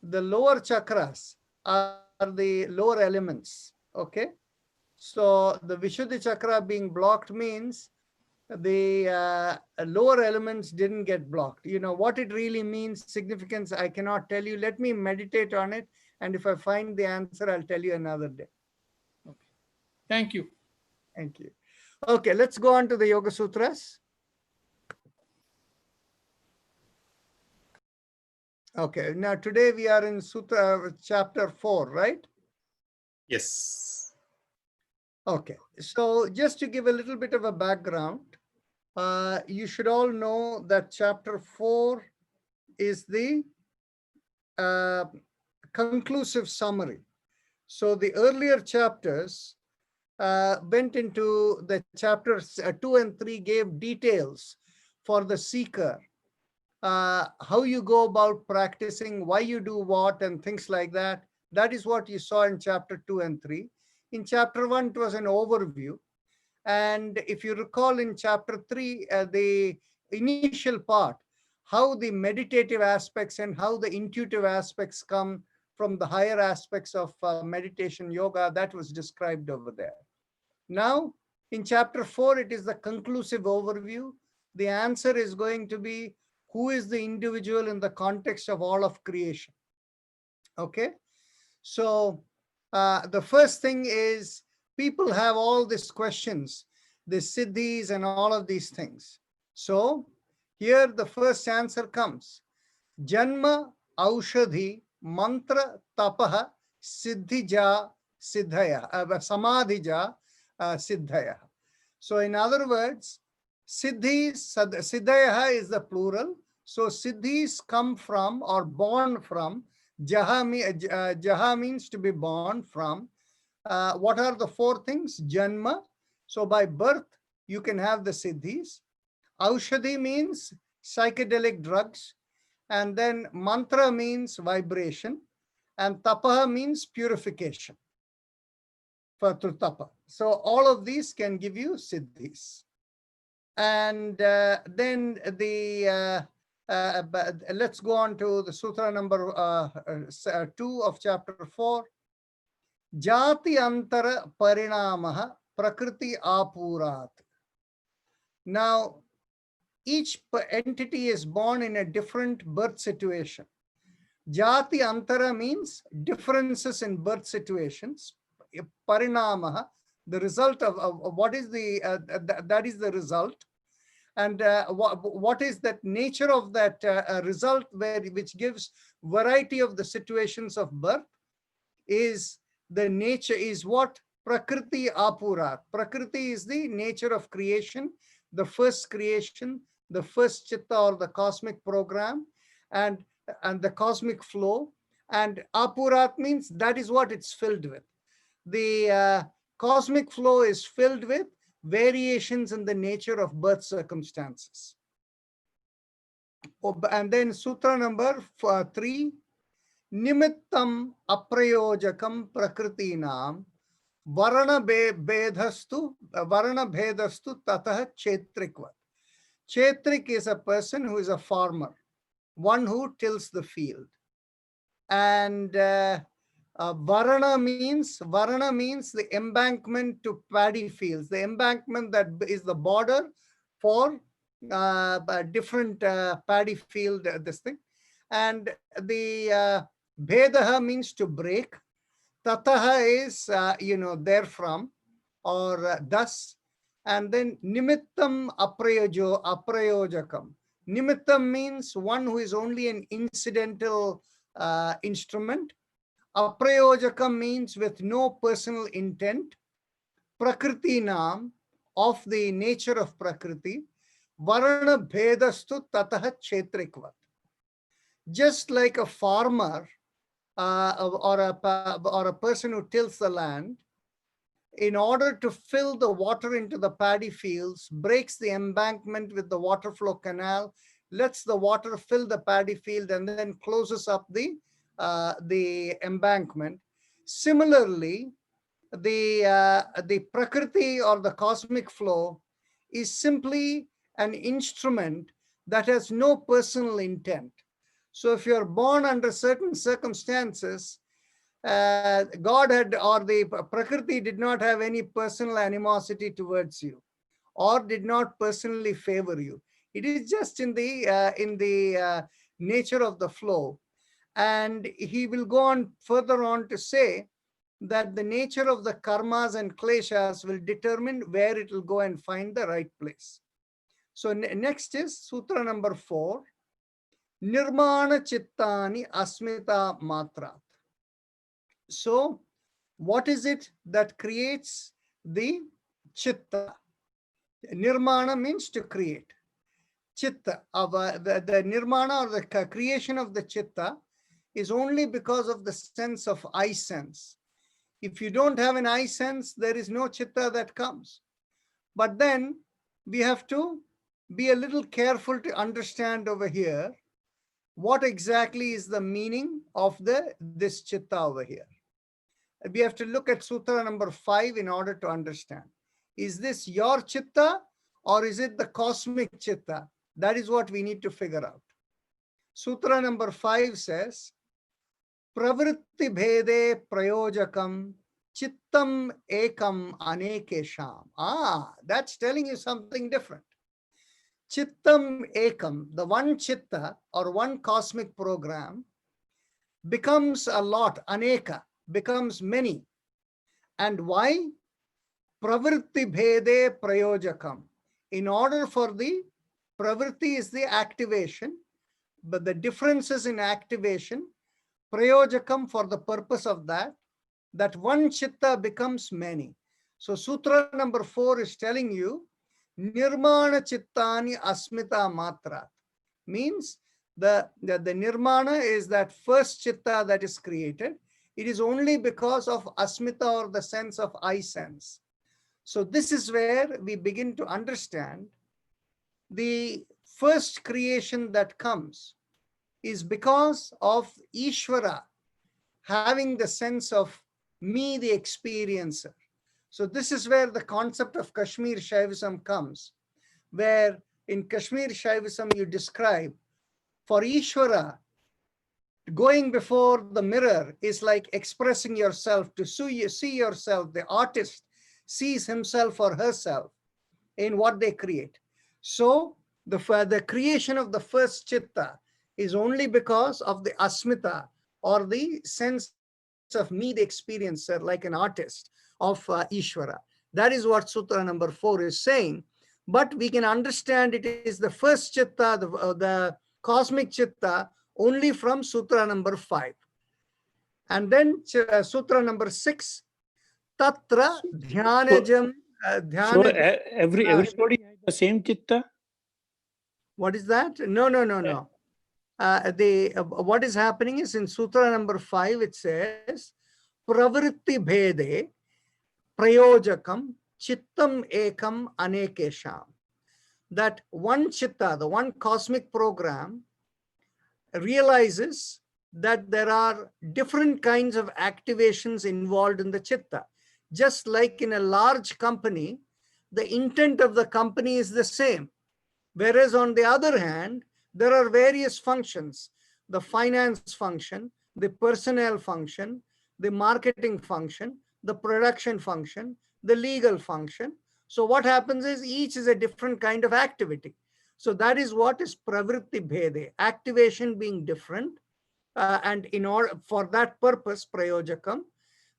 the lower chakras are the lower elements. Okay. So the Vishuddhi chakra being blocked means the lower elements didn't get blocked. What it really means, significance, I cannot tell you. Let me meditate on it. And if I find the answer, I'll tell you another day. Okay. Thank you. Thank you. Okay, let's go on to the Yoga Sutras. Okay, now today we are in Sutra chapter 4, right? Yes. Okay, so just to give a little bit of a background, you should all know that chapter 4 is the conclusive summary. So the earlier chapters went into the chapters 2 and 3 gave details for the seeker, how you go about practicing, why you do what, and things like that. That is what you saw in chapter 2 and 3. In chapter 1, it was an overview. And if you recall in chapter 3, the initial part, how the meditative aspects and how the intuitive aspects come from the higher aspects of meditation yoga, that was described over there. Now, in chapter 4, it is the conclusive overview. The answer is going to be, who is the individual in the context of all of creation? Okay. So the first thing is, people have all these questions, the siddhis and all of these things. So here the first answer comes. Janma aushadhi mantra tapaha siddhija siddhaya, samadhija siddhaya. So in other words, siddhis, siddhaya is the plural. So siddhis come from or born from, jaha means to be born from. What are the 4 things? Janma. So by birth, you can have the siddhis. Aushadhi means psychedelic drugs. And then mantra means vibration. And tapaha means purification. through tapa. So all of these can give you siddhis. And then but let's go on to the sutra number 2 of chapter 4. Jati antara parinamaha prakriti apurat. Now, each entity is born in a different birth situation. Jati antara means differences in birth situations. Parinamaha, the result of what is the, that is the result. And what is that nature of that result which gives variety of the situations of birth is the nature is what? Prakriti apurat. Prakriti is the nature of creation, the first creation, the first chitta or the cosmic program, and the cosmic flow. And apurat means that is what it's filled with. The cosmic flow is filled with variations in the nature of birth circumstances. And then sutra number 3, nimittam aprayojakam prakritinam varana bhedastu tatah chetrikvat. Chetrik is a person who is a farmer, one who tills the field. And varana means the embankment to paddy fields, the embankment that is the border for different paddy field, this thing. And the bhedaha means to break. Tataha is, therefrom, or thus. And then nimittam aprayojakam. Nimittam means one who is only an incidental instrument. Aprayojakam means with no personal intent. Prakriti nam, of the nature of Prakriti. Varana bhedastu tataha chetrikvat. Just like a farmer or a person who tills the land, in order to fill the water into the paddy fields, breaks the embankment with the water flow canal, lets the water fill the paddy field, and then closes up the embankment. Similarly, the Prakriti or the cosmic flow is simply an instrument that has no personal intent. So if you're born under certain circumstances, God had, or the Prakriti did not have any personal animosity towards you, or did not personally favor you. It is just in the nature of the flow. And he will go on further on to say that the nature of the karmas and kleshas will determine where it will go and find the right place. So next is sutra number 4. Nirmana chittani asmita matrat. So what is it that creates the chitta? Nirmana means to create. Chitta, the nirmana or the creation of the chitta is only because of the sense of eye sense. If you don't have an eye sense, there is no chitta that comes. But then we have to be a little careful to understand over here what exactly is the meaning of this chitta over here. We have to look at sutra number 5 in order to understand. Is this your chitta or is it the cosmic chitta? That is what we need to figure out. Sutra number 5 says, Pravritti bhede prayojakam chittam ekam anekesham. That's telling you something different. Chittam ekam, the one chitta or one cosmic program, becomes a lot, aneka, becomes many. And why? Pravritti bhede prayojakam. In order for the pravritti is the activation, but the differences in activation, prayojakam for the purpose of that one chitta becomes many. So sutra number 4 is telling you, nirmana chittani asmita matrat. Means the nirmana is that first chitta that is created. It is only because of asmita or the sense of eye sense. So this is where we begin to understand the first creation that comes is because of Ishvara having the sense of me, the experiencer. So this is where the concept of Kashmir Shaivism comes, where in Kashmir Shaivism you describe for Ishvara, going before the mirror is like expressing yourself. To see yourself, the artist sees himself or herself in what they create. So the creation of the first chitta is only because of the asmita, or the sense of me, the experiencer, like an artist of Ishvara. That is what Sutra number 4 is saying. But we can understand it is the first chitta, the cosmic chitta, only from Sutra number 5. And then Sutra number 6, Tatra Dhyanajam. So everybody has the same chitta? What is that? No. What is happening is in Sutra number 5, it says, Pravritti Bhede Prayojakam Chittam Ekam Anekesham. That one chitta, the one cosmic program, realizes that there are different kinds of activations involved in the chitta. Just like in a large company, the intent of the company is the same. Whereas on the other hand, there are various functions: the finance function, the personnel function, the marketing function, the production function, the legal function. So what happens is each is a different kind of activity. So that is what is pravritti bhede, activation being different. And in order for that purpose, prayojakam,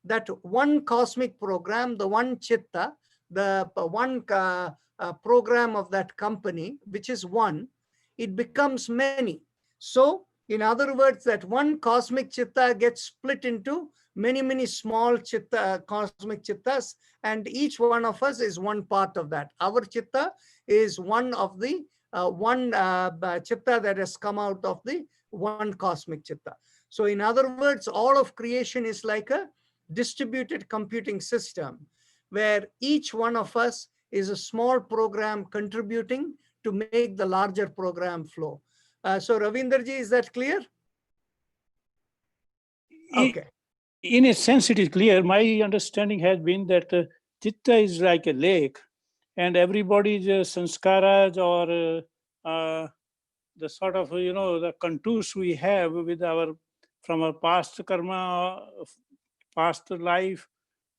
that one cosmic program, the one chitta, the one program of that company, which is one, it becomes many. So in other words, that one cosmic chitta gets split into many small chitta, cosmic chittas, and each one of us is one part of that. Our chitta is one of the chitta that has come out of the one cosmic chitta. So in other words, all of creation is like a distributed computing system, where each one of us is a small program contributing to make the larger program flow. So Ravinderji, is that clear? Okay. In a sense, it is clear. My understanding has been that chitta is like a lake, and everybody's sanskaras or the sort of, the contours we have with from our past karma, past life,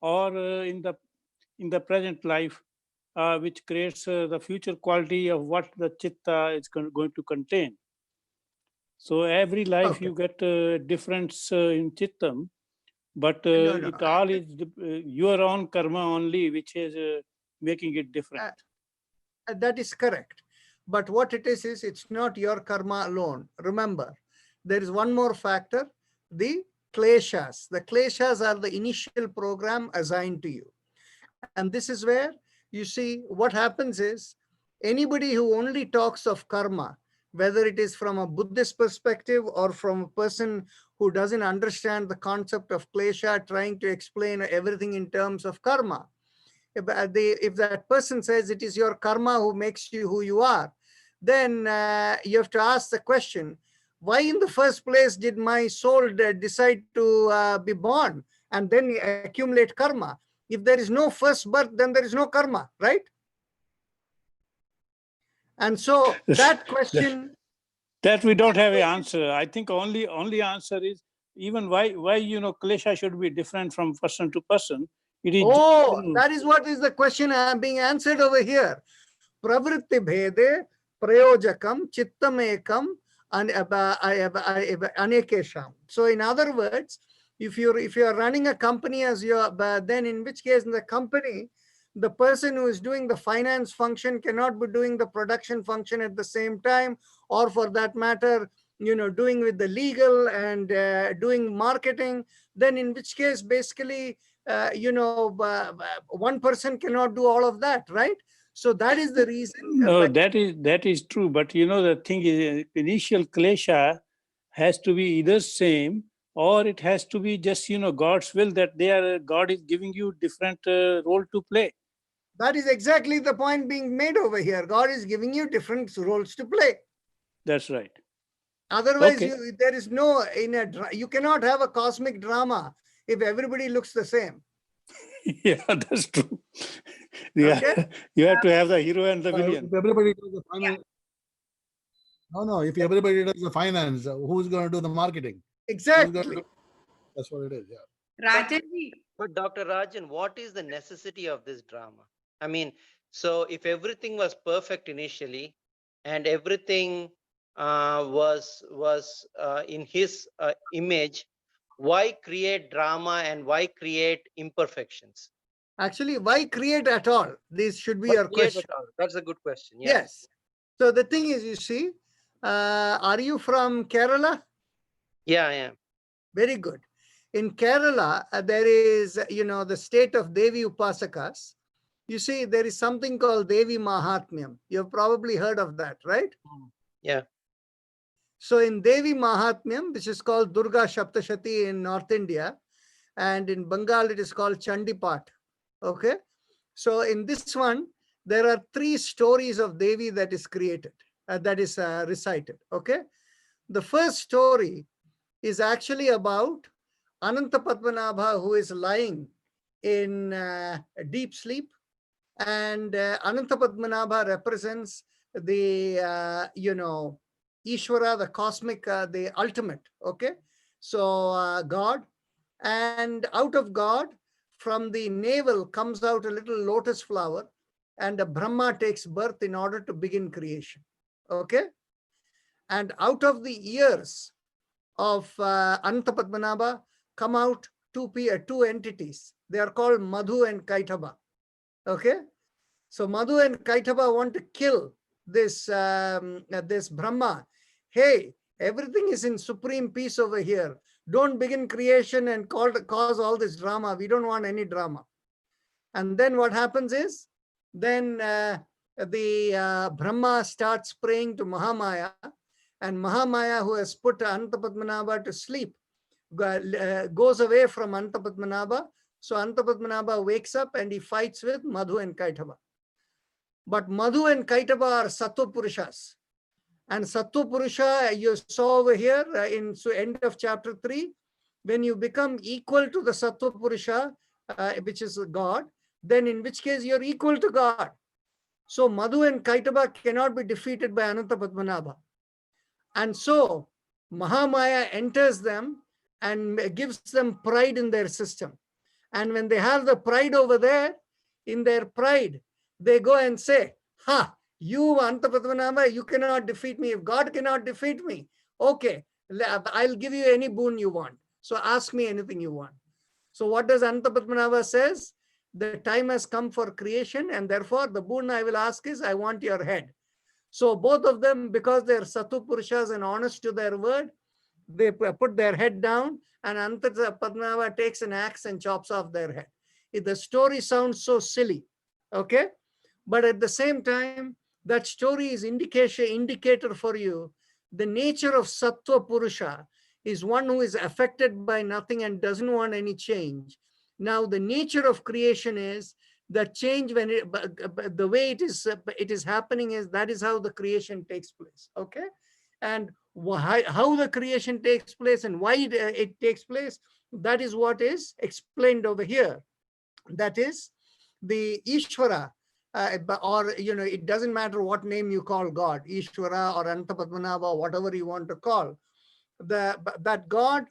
or in the present life, which creates the future quality of what the chitta is going to contain. So every life you get a difference in chittam, but it all is your own karma only, which is making it different. That is correct. But what it is it's not your karma alone. Remember, there is one more factor, the kleshas. The kleshas are the initial program assigned to you. And this is where you see what happens is anybody who only talks of karma, whether it is from a Buddhist perspective or from a person who doesn't understand the concept of klesha, trying to explain everything in terms of karma. If that person says it is your karma who makes you who you are, then you have to ask the question, why in the first place did my soul decide to be born and then accumulate karma? If there is no first birth, then there is no karma, right? And so that question... That we don't have an answer. I think only answer is even why klesha should be different from person to person. It is that is what is the question being answered over here. Pravritti bhede prayojakam chittam ekam anekesham. So in other words, if you are running a company as your, then in which case in the company, the person who is doing the finance function cannot be doing the production function at the same time, or for that matter, doing with the legal and doing marketing. Then in which case, basically, one person cannot do all of that, right? So that is the reason. No, that is true. But the thing is, initial klesha has to be either same, or it has to be just God's will that God is giving you different role to play. That is exactly the point being made over here. God is giving you different roles to play. That's right. Otherwise, there is no you cannot have a cosmic drama if everybody looks the same. Yeah, that's true. Yeah, Okay? you have to have the hero and the villain. If everybody does the finance, no. If everybody does the finance, who's going to do the marketing? Who's going to Exactly. do- That's what it is. Yeah. Rajanji, But Dr. Rajan, what is the necessity of this drama? I mean, so if everything was perfect initially and everything was in his image, why create drama and why create imperfections? Actually, why create at all? This should be Why your create question. at all? That's a good question. Yeah. Yes. So the thing is, you see, are you from Kerala? Yeah, yeah. Very good. In Kerala, there is, the state of Devi Upasakas. You see, there is something called Devi Mahatmyam. You've probably heard of that, right? Yeah. So in Devi Mahatmyam, which is called Durga Shaptashati in North India, and in Bengal, it is called Chandipat. Okay. So in this one, there are 3 stories of Devi that is created, that is recited. Okay. The first story is actually about Ananta Padmanabha, who is lying in deep sleep. And Ananta Padmanabha represents the, Ishvara, the cosmic, the ultimate. Okay. So God, and out of God, from the navel comes out a little lotus flower, and a Brahma takes birth in order to begin creation. Okay. And out of the ears of Ananta Padmanabha come out two entities. They are called Madhu and Kaitaba. Okay. So Madhu and Kaitaba want to kill this, this Brahma. Hey, everything is in supreme peace over here. Don't begin creation and cause all this drama. We don't want any drama. And then what happens is, then the Brahma starts praying to Mahamaya, and Mahamaya, who has put Ananta Padmanabha to sleep, goes away from Ananta Padmanabha. So Ananta Padmanabha wakes up and he fights with Madhu and Kaitaba. But Madhu and Kaitaba are Sattva Purushas. And Sattva Purusha, you saw over here in end of chapter 3, when you become equal to the Sattva Purusha, which is God, then in which case you're equal to God. So Madhu and Kaitaba cannot be defeated by Ananta Padmanabha. And so Mahamaya enters them and gives them pride in their system. And when they have the pride over there, in their pride, they go and say, ha, you Ananta Padmanabha, you cannot defeat me. If God cannot defeat me, okay, I'll give you any boon you want. So ask me anything you want. So what does Ananta Padmanabha says? The time has come for creation, and therefore the boon I will ask is, I want your head. So both of them, because they're Sattva Purushas and honest to their word, they put their head down, and Ananta Padmanabha takes an axe and chops off their head. The story sounds so silly, okay? But at the same time, that story is indicator for you. The nature of Sattva Purusha is one who is affected by nothing and doesn't want any change. Now, the nature of creation is that change, when the way it is happening is, that is how the creation takes place, okay? And how the creation takes place and why it takes place, that is what is explained over here. That is the Ishvara, or, it doesn't matter what name you call God, Ishvara or Ananta Padmanabha, whatever you want to call, that God,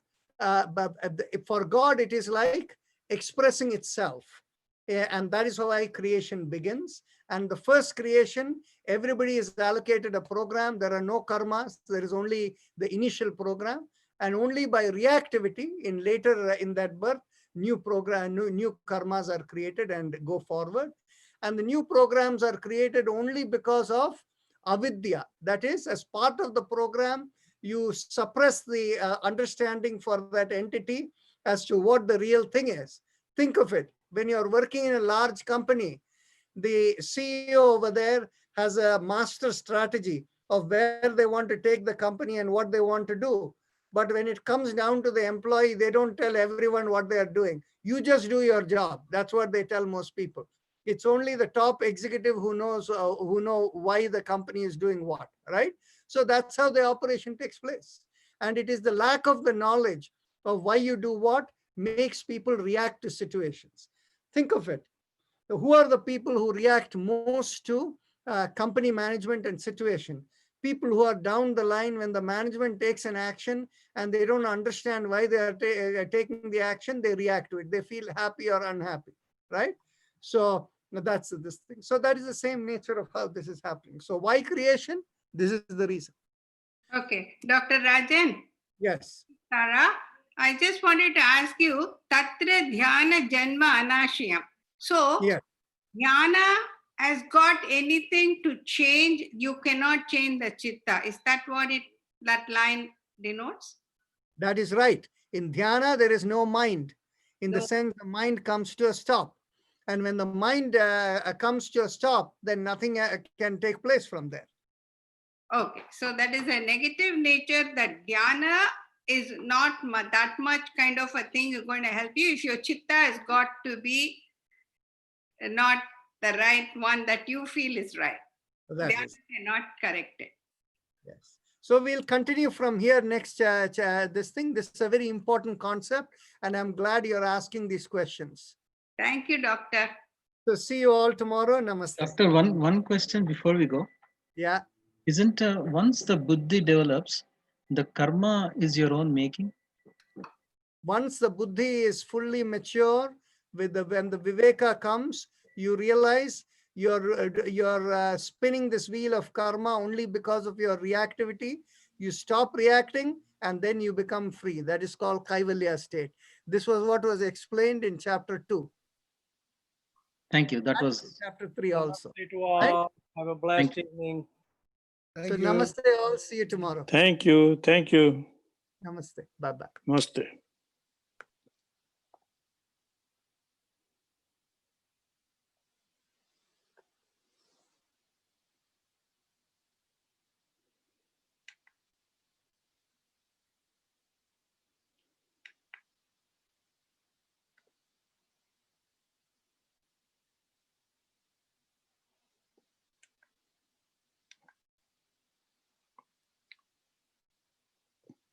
for God, it is like expressing itself. And that is why creation begins. And the first creation, everybody is allocated a program. There are no karmas. There is only the initial program. And only by reactivity in later in that birth, new karmas are created and go forward. And the new programs are created only because of avidya. That is, as part of the program, you suppress the understanding for that entity as to what the real thing is. Think of it. When you're working in a large company, the CEO over there has a master strategy of where they want to take the company and what they want to do. But when it comes down to the employee, they don't tell everyone what they are doing. You just do your job. That's what they tell most people. It's only the top executive who know why the company is doing what, right? So that's how the operation takes place. And it is the lack of the knowledge of why you do what makes people react to situations. Think of it. Who are the people who react most to company management and situation? People who are down the line when the management takes an action and they don't understand why they are taking the action, they react to it. They feel happy or unhappy, right? So that's this thing. So that is the same nature of how this is happening. So why creation? This is the reason. Okay, Dr. Rajan. Yes. Tara, I just wanted to ask you, Tatra Dhyana Janma Anashiyam. So, Yeah. Dhyana has got anything to change, you cannot change the chitta. Is that what that line denotes? That is right. In dhyana, there is no mind. In the sense, the mind comes to a stop. And when the mind comes to a stop, then nothing can take place from there. Okay, so that is a negative nature, that dhyana is not that much kind of a thing is going to help you if your chitta has got to be not the right one that you feel is right. That Dhyana is. cannot correct it. Yes. So we'll continue from here next, this thing. This is a very important concept, and I'm glad you're asking these questions. Thank you, Doctor. So see you all tomorrow. Namaste. Doctor, one question before we go. Yeah. Isn't once the buddhi develops, the karma is your own making? Once the buddhi is fully mature, when the viveka comes, you realize you're spinning this wheel of karma only because of your reactivity. You stop reacting and then you become free. That is called Kaivalya state. This was what was explained in chapter 2. Thank you. That was chapter 3 also. Namaste to all. Have a blessed Thank evening. So namaste all. See you tomorrow. Thank you. Thank you. Namaste. Bye-bye. Namaste.